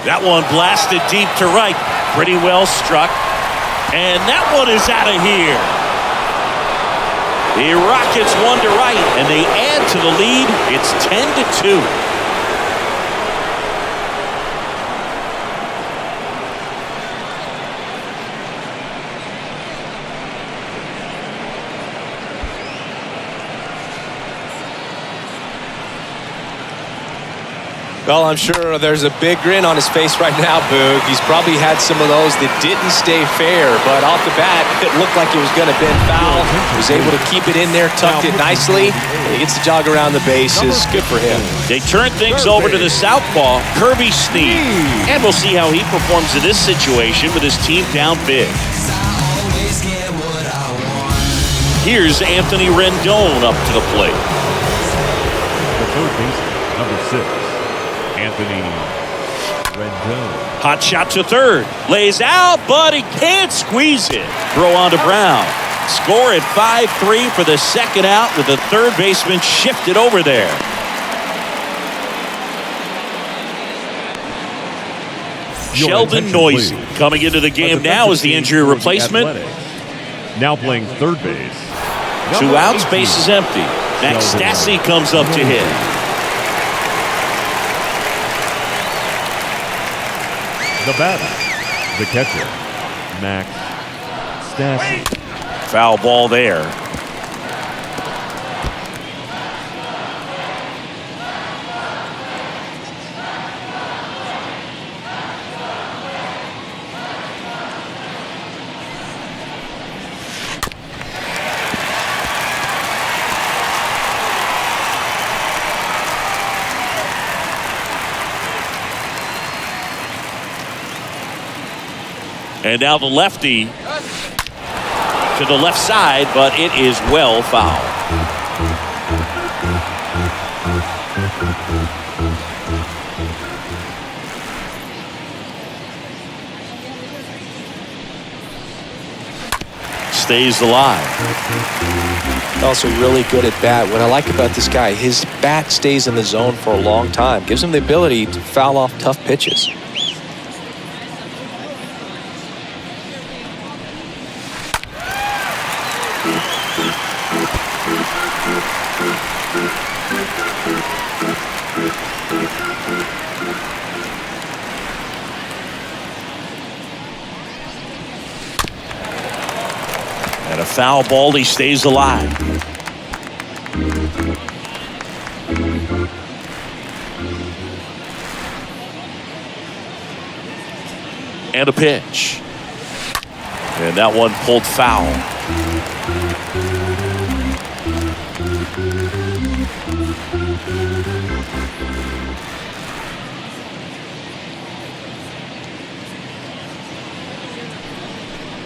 A: That one blasted deep to right. Pretty well struck. And that one is out of here. The Rockets 1 to right, and they add to the lead. It's 10-2.
B: Well, I'm sure there's a big grin on his face right now, Boog. He's probably had some of those that didn't stay fair, but off the bat, it looked like it was going to bend foul. He was able to keep it in there, tucked it nicely, and he gets the jog around the bases. Good for him.
A: They turn things over to the southpaw, Kirby Snead. And we'll see how he performs in this situation with his team down big. Here's Anthony Rendon up to the plate.
C: The third baseman, number 6, Anthony Rendon.
A: Hot shot to third. Lays out, but he can't squeeze it. Throw on to Brown. Score at 5-3 for the second out with the third baseman shifted over there. Sheldon Noisy coming into the game now as the injury replacement.
C: Now playing third base.
A: 2 outs, base is empty. Next, Stassi comes up to hit.
C: The batter, the catcher, Max Stassi.
A: Foul ball there. And now the lefty to the left side, but it is well fouled. Stays alive.
B: Also really good at bat. What I like about this guy, his bat stays in the zone for a long time. Gives him the ability to foul off tough pitches.
A: And a foul ball, he stays alive. And a pitch. And that one pulled foul.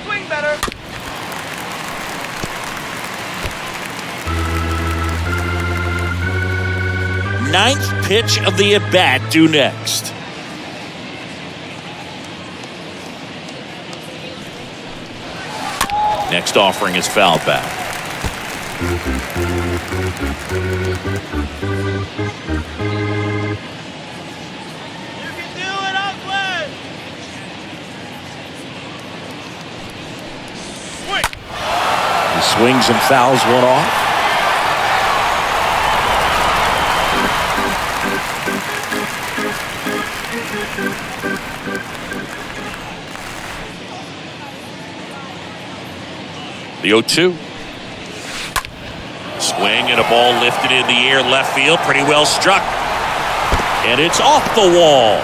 E: Swing better.
A: Ninth pitch of the at-bat due next. Next offering is fouled back.
E: You can do it, Oakland. Swing.
A: He swings and fouls one off. The 0-2. Swing and a ball lifted in the air left field. Pretty well struck. And it's off the wall.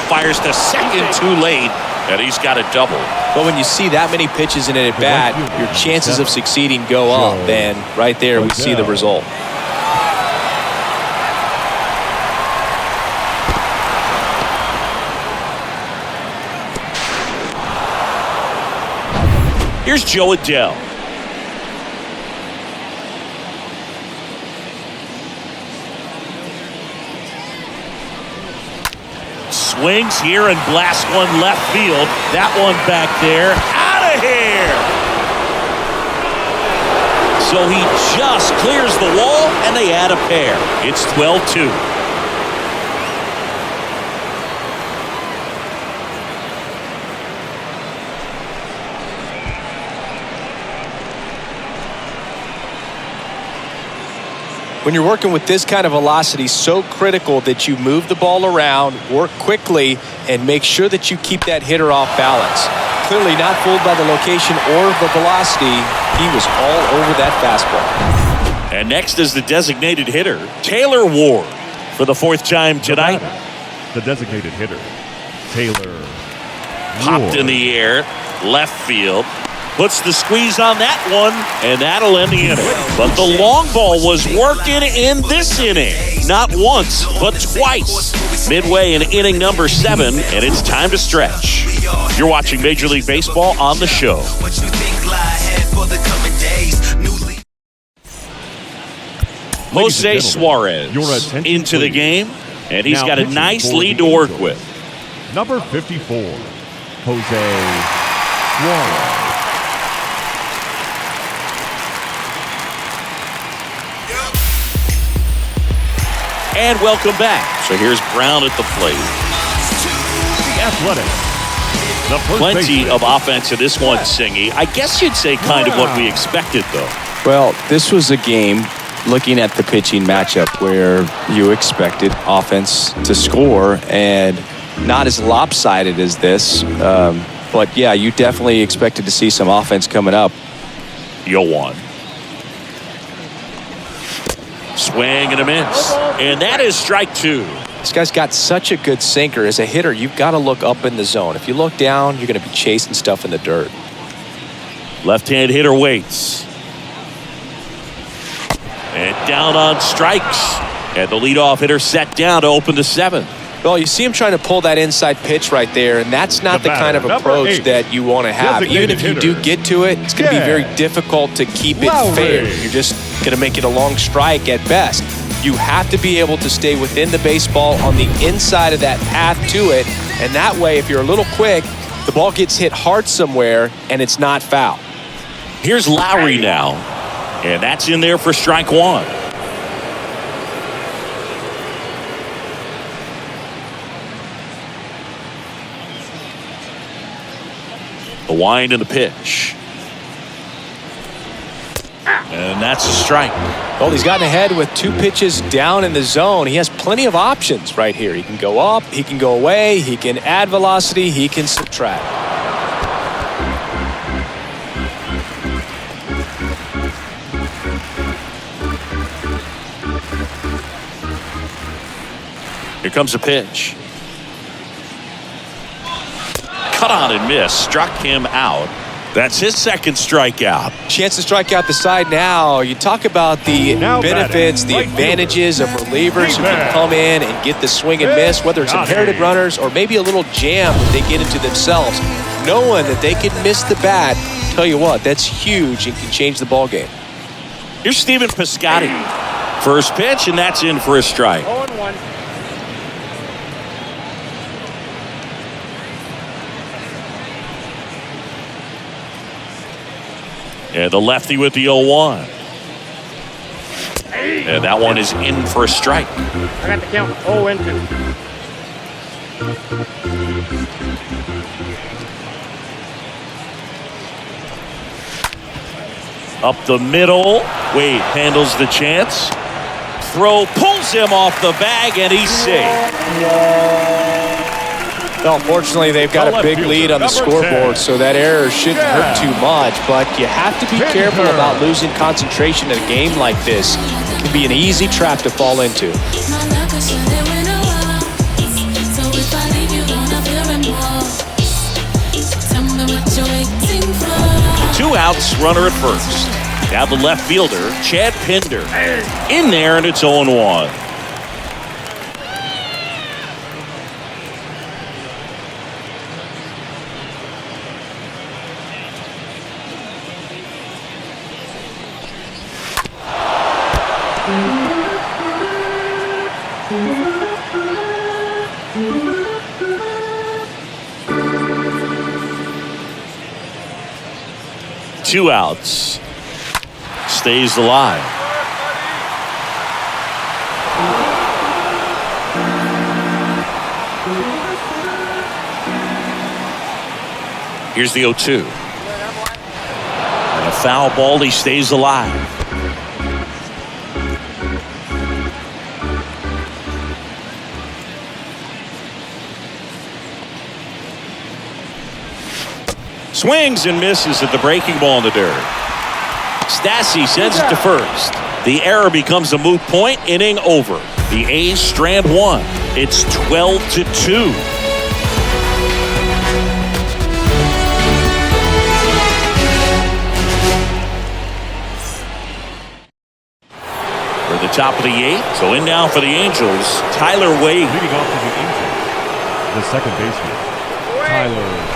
A: Fires to second too late. And he's got a double.
B: But when you see that many pitches in an at-bat, your chances of succeeding go up. And right there, we see the result.
A: Here's Joe Adele. Swings here and blasts one left field. That one back there. Out of here! So he just clears the wall and they add a pair. It's 12-2.
B: When you're working with this kind of velocity, so critical that you move the ball around, work quickly, and make sure that you keep that hitter off balance. Clearly not fooled by the location or the velocity. He was all over that fastball.
A: And next is the designated hitter, Taylor Ward. For the fourth time tonight.
C: The designated hitter, Taylor.
A: Popped in the air, left field. Puts the squeeze on that one, and that'll end the inning. But the long ball was working in this inning. Not once, but twice. Midway in inning number 7, and it's time to stretch. You're watching Major League Baseball on the show. Jose Suarez into the game, and he's got a nice lead to work with.
C: Number 54, Jose Suarez.
A: And welcome back. So here's Brown at the plate.
C: The Athletics. The first
A: Plenty
C: baseman.
A: of offense in this one, Singy. I guess you'd say kind of what we expected, though.
B: Well, this was a game, looking at the pitching matchup, where you expected offense to score, and not as lopsided as this. But, yeah, you definitely expected to see some offense coming up.
A: 0-1. Swing and a miss. And that is strike 2.
B: This guy's got such a good sinker. As a hitter, you've got to look up in the zone. If you look down, you're going to be chasing stuff in the dirt.
A: Left-hand hitter waits. And down on strikes. And the leadoff hitter set down to open the 7th.
B: Well, you see him trying to pull that inside pitch right there, and that's not the kind of approach that you want to have. Even if you do get to it, it's going to be very difficult to keep it fair. You're just going to make it a long strike at best. You have to be able to stay within the baseball on the inside of that path to it, and that way, if you're a little quick, the ball gets hit hard somewhere, and it's not foul.
A: Here's Lowry now, and that's in there for strike 1. The wind and the pitch. And that's a strike.
B: Well, he's gotten ahead with 2 pitches down in the zone. He has plenty of options right here. He can go up, he can go away, he can add velocity, he can subtract.
A: Here comes a pitch. Cut on and miss. Struck him out. That's his second strikeout.
B: Chance to strike out the side now. You talk about the benefits, the advantages of relievers who can come in and get the swing and miss, whether it's inherited runners or maybe a little jam that they get into themselves. Knowing that they can miss the bat, tell you what, that's huge and can change the ball game.
A: Here's Stephen Piscotti. First pitch, and that's in for a strike.
E: 0-1.
A: And the lefty with the 0-1. And that one is in for a strike.
E: I got the count 0-2.
A: Up the middle. Wade handles the chance. Throw pulls him off the bag, and he's safe.
B: Well, fortunately, they've got a big lead on the scoreboard, so that error shouldn't hurt too much. But you have to be careful about losing concentration in a game like this. It can be an easy trap to fall into.
A: 2 outs, runner at first. Now the left fielder, Chad Pinder, in there, and it's 0-1. Two outs. Stays alive. Here's the 0-2. And a foul ball, he stays alive. Swings and misses at the breaking ball in the dirt. Stassi sends it to first. The error becomes a moot point. Inning over. The A's strand one. It's 12-2. We're at the top of the 8th. So in now for the Angels, Tyler Wade.
C: Leading off for the Angels, the second baseman, Tyler Wade.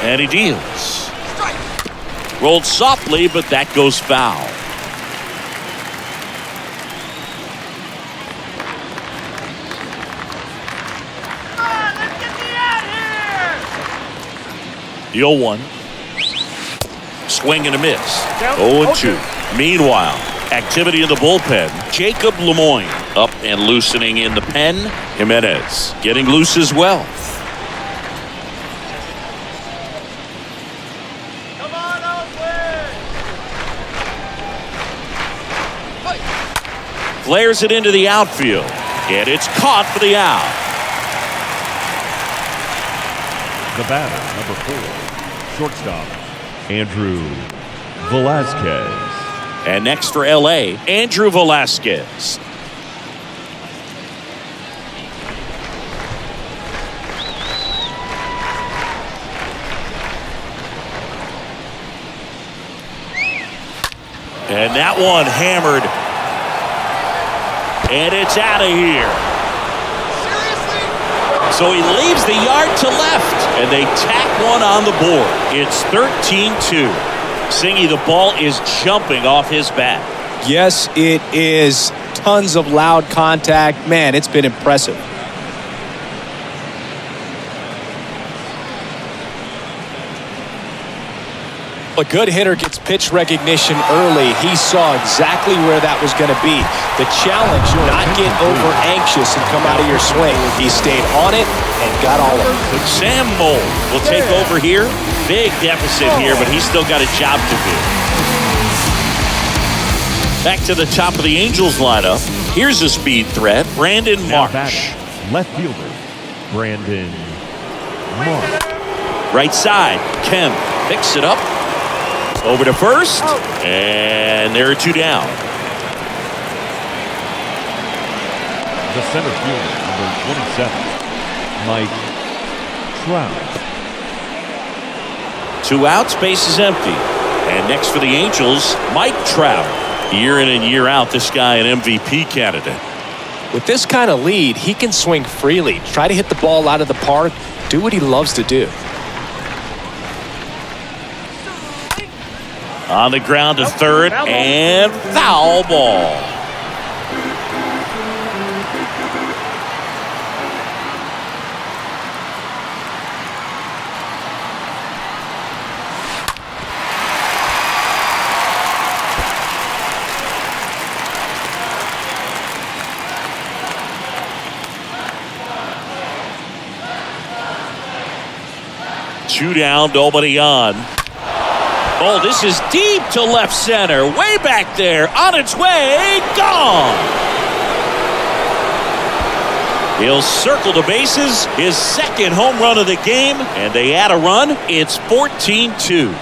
A: And he deals. Rolled softly, but that goes foul.
E: Come on, let's get me out here!
A: The 0-1. Swing and a miss. 0-2. Meanwhile, activity in the bullpen. Jacob Lemoyne up and loosening in the pen. Jimenez getting loose as well.
E: Come on, Oakland!
A: Flares it into the outfield. And it's caught for the out.
C: The batter, number 4, shortstop, Andrew Velazquez.
A: And next for L.A., Andrew Velazquez. And that one hammered. And it's out of here. So he leaves the yard to left. And they tack one on the board. It's 13-2. Singy, the ball is jumping off his bat.
B: Yes, it is. Tons of loud contact. Man, it's been impressive. A good hitter gets pitch recognition early. He saw exactly where that was going to be. The challenge, not get over anxious and come out of your swing. He stayed on it and got all of it.
A: Sam Moll will take over here. Big deficit here, but he's still got a job to do. Back to the top of the Angels lineup. Here's a speed threat, Brandon Marsh.
C: Left fielder, Brandon Marsh.
A: Right side, Kemp picks it up. Over to first, and there are 2 down.
C: The center fielder, number 27, Mike Trout.
A: 2 outs, base is empty. And next for the Angels, Mike Trout. Year in and year out, this guy an MVP candidate.
B: With this kind of lead, he can swing freely, try to hit the ball out of the park, do what he loves to do.
A: On the ground to third, and foul ball. Two down, nobody on. Oh, this is deep to left center. Way back there. On its way. Gone. He'll circle the bases. His second home run of the game. And they add a run. It's 14-2.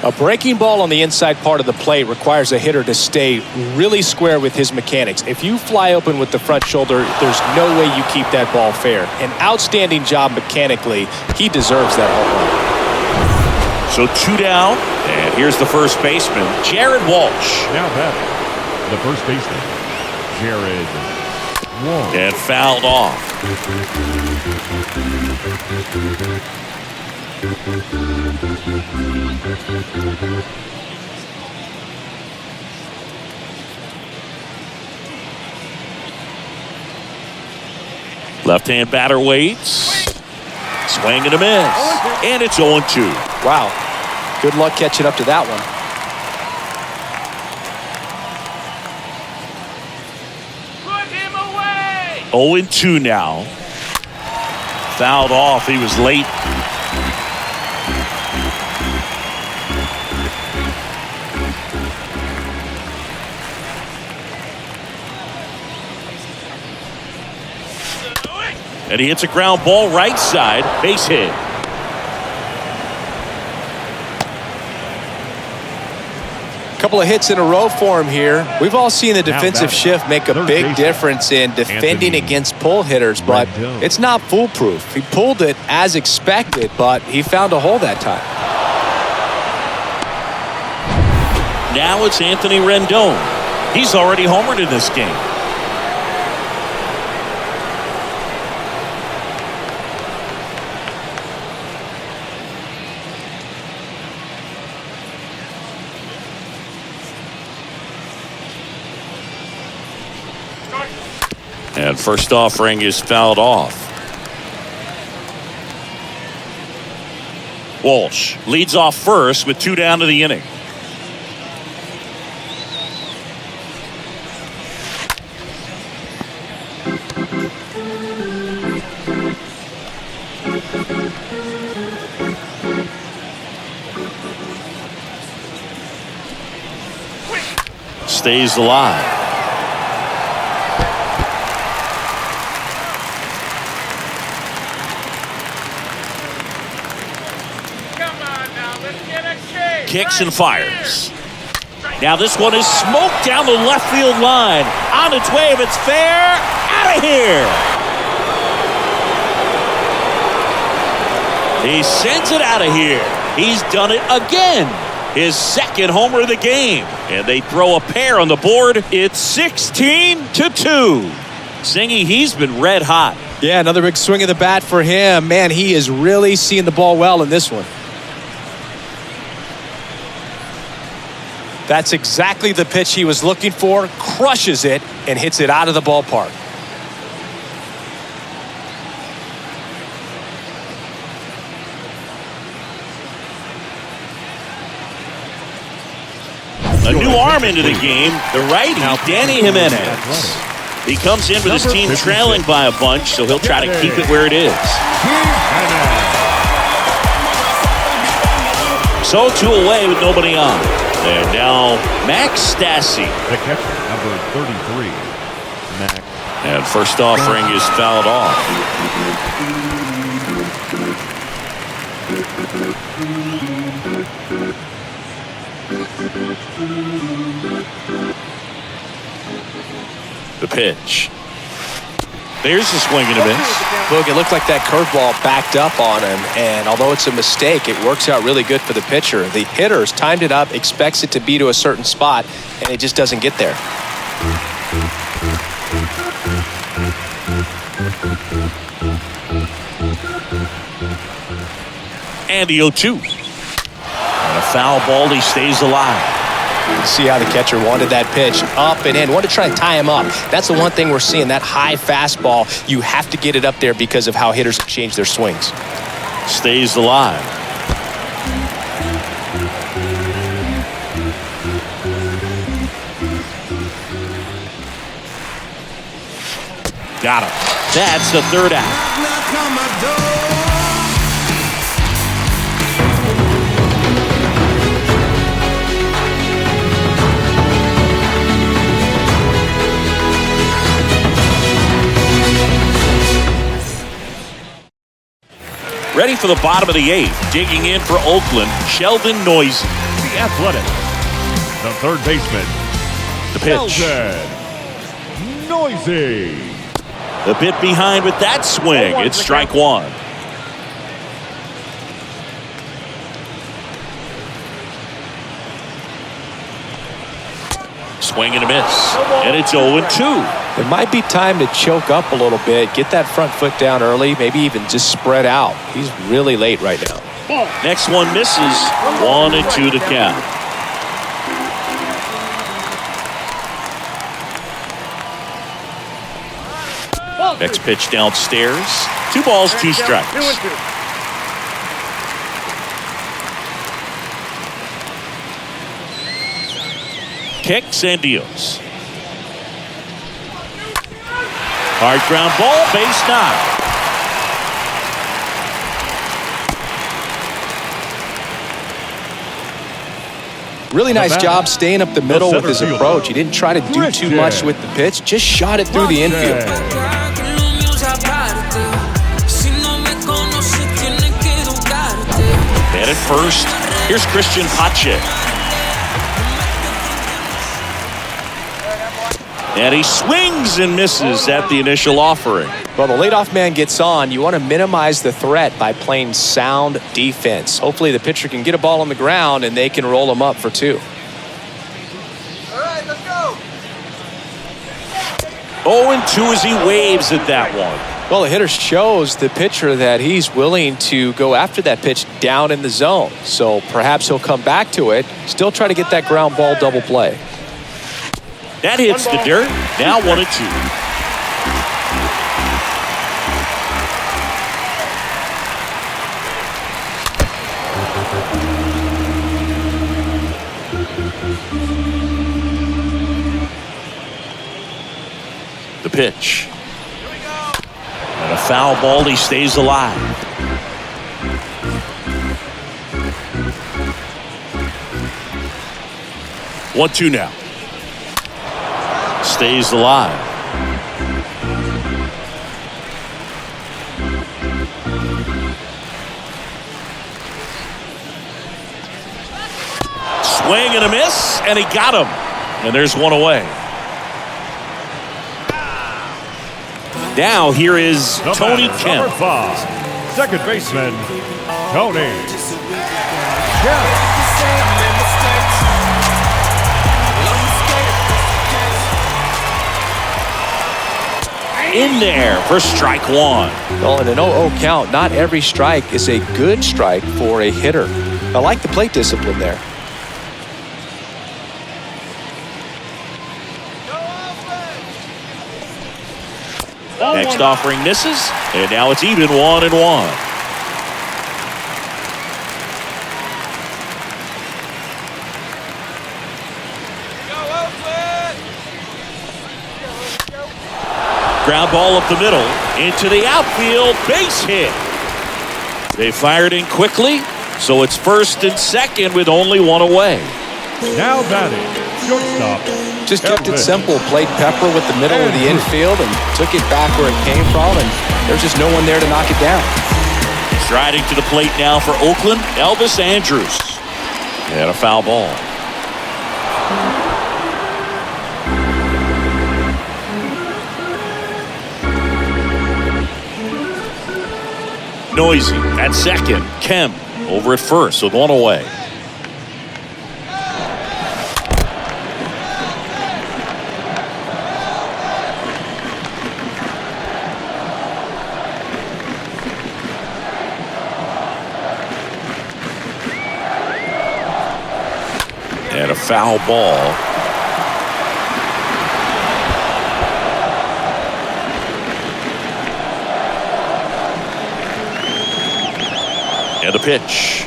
B: A breaking ball on the inside part of the plate requires a hitter to stay really square with his mechanics. If you fly open with the front shoulder, there's no way you keep that ball fair. An outstanding job mechanically. He deserves that home run.
A: So 2 down, and here's the first baseman, Jared Walsh.
C: Now batting, the first baseman, Jared Walsh.
A: And fouled off. Left-hand batter waits. Swing and a miss. And it's 0-2.
B: Wow. Good luck catching up to that one.
E: Put him away!
A: 0-2 now. Fouled off. He was late. And he hits a ground ball right side, base hit.
B: Couple of hits in a row for him here. We've all seen the defensive shift make a big difference in defending against pull hitters, but it's not foolproof. He pulled it as expected, but he found a hole that time.
A: Now it's Anthony Rendon. He's already homered in this game. And first offering is fouled off. Walsh leads off first with 2 down to the inning. Stays alive. Kicks and fires. Now this one is smoked down the left field line. On its way, if it's fair, out of here. He sends it out of here. He's done it again. His second homer of the game. And they throw a pair on the board. It's 16-2. Singy, he's been red hot.
B: Yeah, another big swing of the bat for him. Man, he is really seeing the ball well in this one. That's exactly the pitch he was looking for. Crushes it and hits it out of the ballpark.
A: A new arm into the game, the righty, Danny Jimenez. He comes in with his team trailing by a bunch, so he'll try to keep it where it is. So 2 away with nobody on. And now Max Stassi.
C: The catcher, number 33, Max.
A: And first offering is fouled off. The pitch. There's the swing and a miss.
B: Look, it looked like that curveball backed up on him, and although it's a mistake, it works out really good for the pitcher. The hitter's timed it up, expects it to be to a certain spot, and it just doesn't get there.
A: And the 0-2. And a foul ball, he stays alive.
B: You see how the catcher wanted that pitch up and in. Wanted to try and tie him up. That's the one thing we're seeing, that high fastball. You have to get it up there because of how hitters change their swings.
A: Stays alive. Got him. That's the third out. Ready for the bottom of the 8th. Digging in for Oakland, Sheldon Noisy.
C: The Athletic. The third baseman.
A: The pitch.
C: Sheldon Noisy.
A: The bit behind with that swing. It's strike 1. Swing and a miss. And it's 0-2.
B: It might be time to choke up a little bit, get that front foot down early, maybe even just spread out. He's really late right now.
A: Next one misses. 1-2 to count. Next pitch downstairs. 2 balls, 2 strikes. Kicks and deals. Hard ground ball, base knock.
B: Really nice job staying up the middle with his approach. He didn't try to do too much with the pitch, just shot it through the infield.
A: first. Here's Christian Pache. And he swings and misses at the initial offering.
B: Well, the leadoff man gets on. You want to minimize the threat by playing sound defense. Hopefully the pitcher can get a ball on the ground and they can roll him up for 2.
E: All right, let's go.
A: 0-2 as he waves at that one.
B: Well, the hitter shows the pitcher that he's willing to go after that pitch down in the zone. So perhaps he'll come back to it, still try to get that ground ball double play.
A: That hits the dirt. Now 1-2. The pitch. And a foul ball. He stays alive. One, two now. Stays alive. Swing and a miss, and he got him. And there's one away. Now here is
C: The
A: Tony
C: batter,
A: Kemp.
C: number 5, second baseman, Tony Kemp.
A: In there for strike 1.
B: Well, in an 0-0 count, not every strike is a good strike for a hitter. I like the plate discipline there.
A: Next offering misses, and now it's even 1-1. Ground ball up the middle, into the outfield, base hit. They fired in quickly, so it's first and second with only one away.
C: Now batting, shortstop.
B: Just kept it
C: Elvis.
B: simple, played Pepper with the middle of the infield and took it back where it came from, and there's just no one there to knock it down.
A: Striding to the plate now for Oakland, Elvis Andrews. And a foul ball. Noisy at second. Kemp over at first with one away. And a foul ball. And a pitch.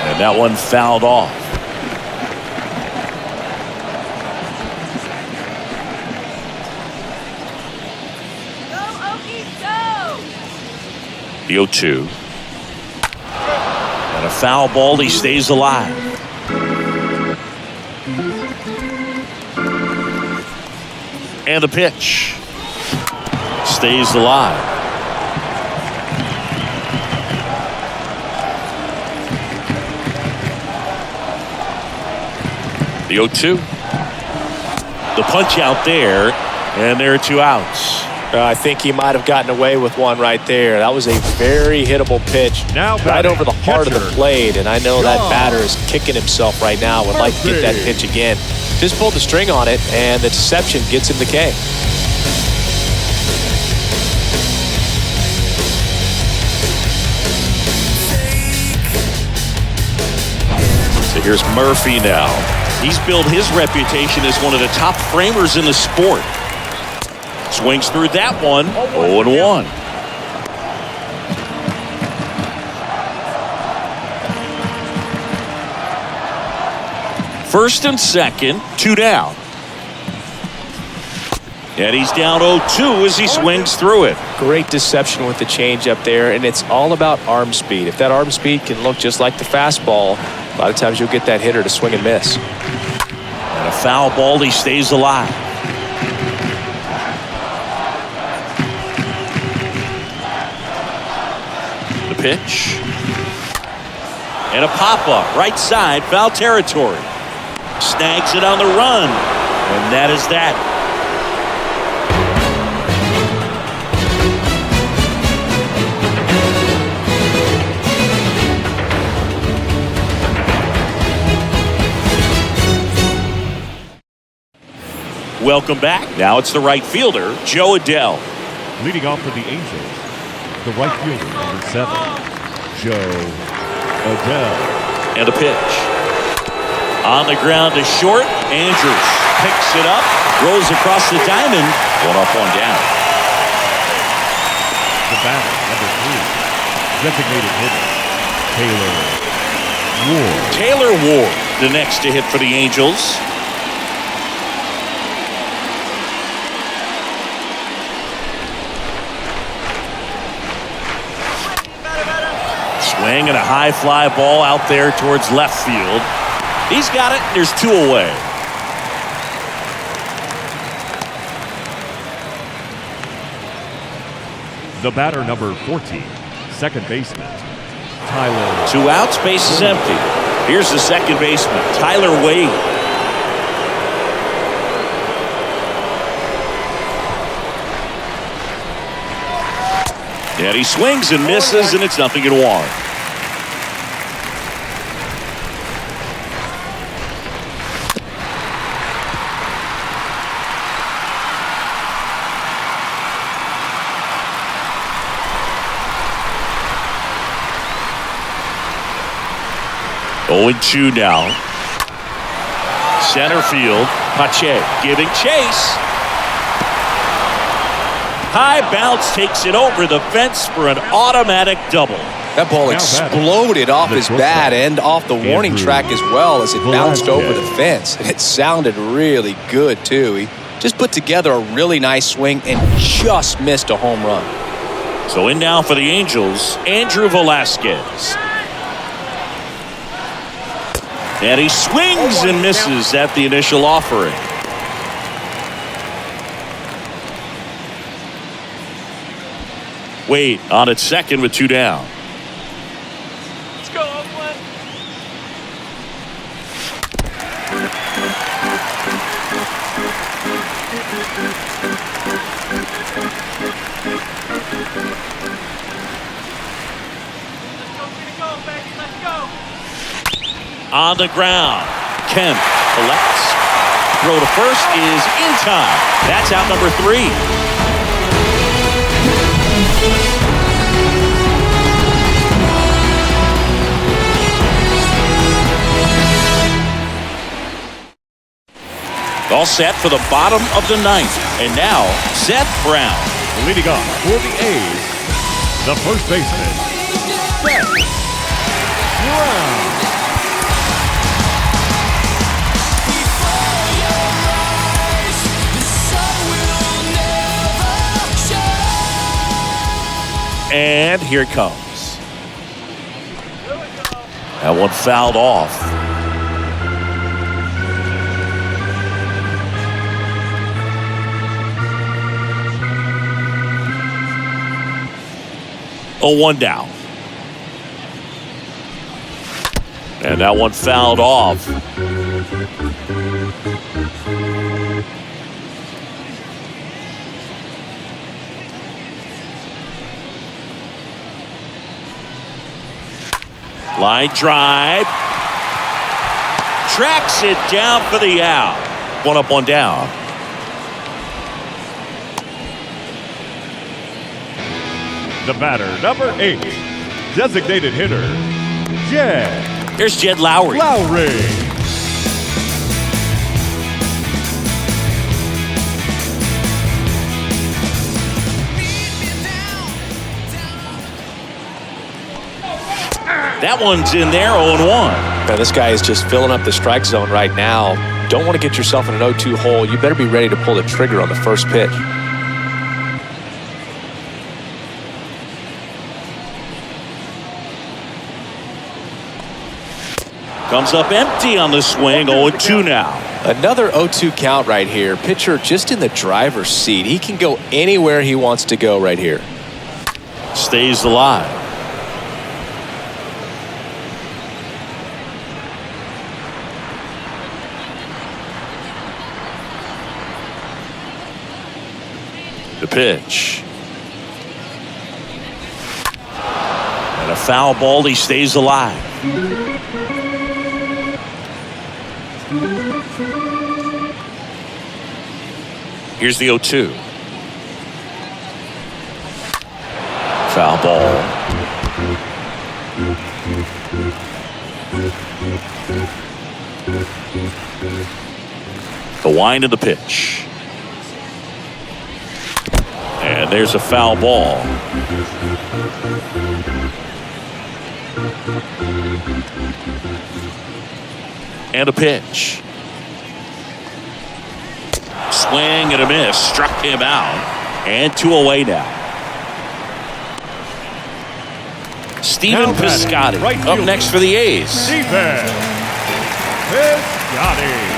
A: And that one fouled off.
D: Go, Okies, go!
A: The 0-2. And a foul ball. He stays alive. And the pitch. Stays alive. The 0-2. The punch out there, and there are 2 outs.
B: I think he might have gotten away with one right there. That was a very hittable pitch,
C: Now
B: right
C: batting,
B: over the heart of the
C: catcher,
B: plate, and I know that
C: John.
B: batter is kicking himself right now. Would like to get that pitch again. Just pulled the string on it, and the deception gets him the K.
A: So here's Murphy now. He's built his reputation as one of the top framers in the sport. Swings through that one, 0-1. First and second, 2 down. And he's down 0-2 as he swings through it.
B: Great deception with the change up there, and it's all about arm speed. If that arm speed can look just like the fastball, a lot of times you'll get that hitter to swing and miss.
A: And a foul ball, he stays alive. The pitch. And a pop-up, right side, foul territory. Snags it on the run. And that is that. Welcome back. Now it's the right fielder, Joe Adele.
C: Leading off for the Angels, the right fielder, number 7, Joe Adele.
A: And a pitch. On the ground to short. Andrews picks it up, rolls across the diamond. 1 up, 1 down.
C: The batter, number 3, designated hitter, Taylor Ward.
A: Taylor Ward, the next to hit for the Angels. Swing and a high fly ball out there towards left field. He's got it. There's 2 away.
C: The batter, number 14, second baseman, Tyler.
A: 2 outs, base is empty. Here's the second baseman, Tyler Wade. And he swings and misses, and it's 0-1. Oh, 2 now. Center field, Pache giving chase. High bounce takes it over the fence for an automatic double.
B: That ball exploded off his bat and off the warning track as well as it bounced over the fence. And it sounded really good, too. He just put together a really nice swing and just missed a home run.
A: So in now for the Angels, Andrew Velazquez. And he swings and misses at the initial offering. Wade on at second with 2 down.
E: Let's go, Oakland. Let's go, baby. Let's go.
A: On the ground, Kemp collects. Throw to first is in time. That's out number 3. All set for the bottom of the 9th. And now, Seth Brown.
C: Leading off for the A's, the first baseman, Seth Brown.
A: And here it comes. That one fouled off. Oh, 1 down. And that one fouled off. Line drive. Tracks it down for the out. 1 up, 1 down.
C: The batter, number 8, designated hitter, Jed.
A: Here's Jed Lowry. That one's in there, 0-1.
B: Now, this guy is just filling up the strike zone right now. Don't want to get yourself in an 0-2 hole. You better be ready to pull the trigger on the first pitch.
A: Comes up empty on the swing, 0-2 now.
B: Another 0-2 count right here. Pitcher just in the driver's seat. He can go anywhere he wants to go right here.
A: The pitch. And a foul ball. He stays alive. Here's the 0-2. Foul ball. The wind of the pitch. And there's a foul ball. And a pitch. Swing and a miss. Struck him out. And 2 away now. Stephen Piscotti
C: right
A: up next for the A's.
C: Stephen Piscotti.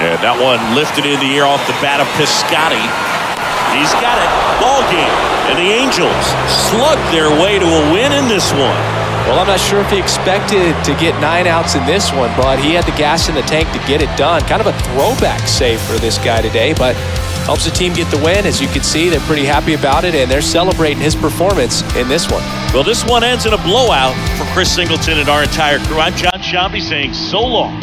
A: And that one lifted in the air off the bat of Piscotti. He's got it. Ball game. And the Angels slugged their way to a win in this one.
B: Well, I'm not sure if he expected to get 9 outs in this one, but he had the gas in the tank to get it done. Kind of a throwback save for this guy today, but helps the team get the win. As you can see, they're pretty happy about it, and they're celebrating his performance in this one.
A: Well, this one ends in a blowout for Chris Singleton and our entire crew. I'm John Shambi saying so long.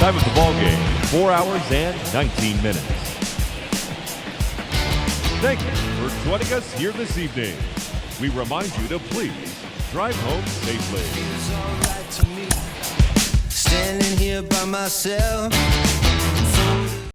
C: Time of the ball game, 4 hours and 19 minutes. Thank you for joining us here this evening. We remind you to please drive home safely.
G: It's all right to me, standing here by myself.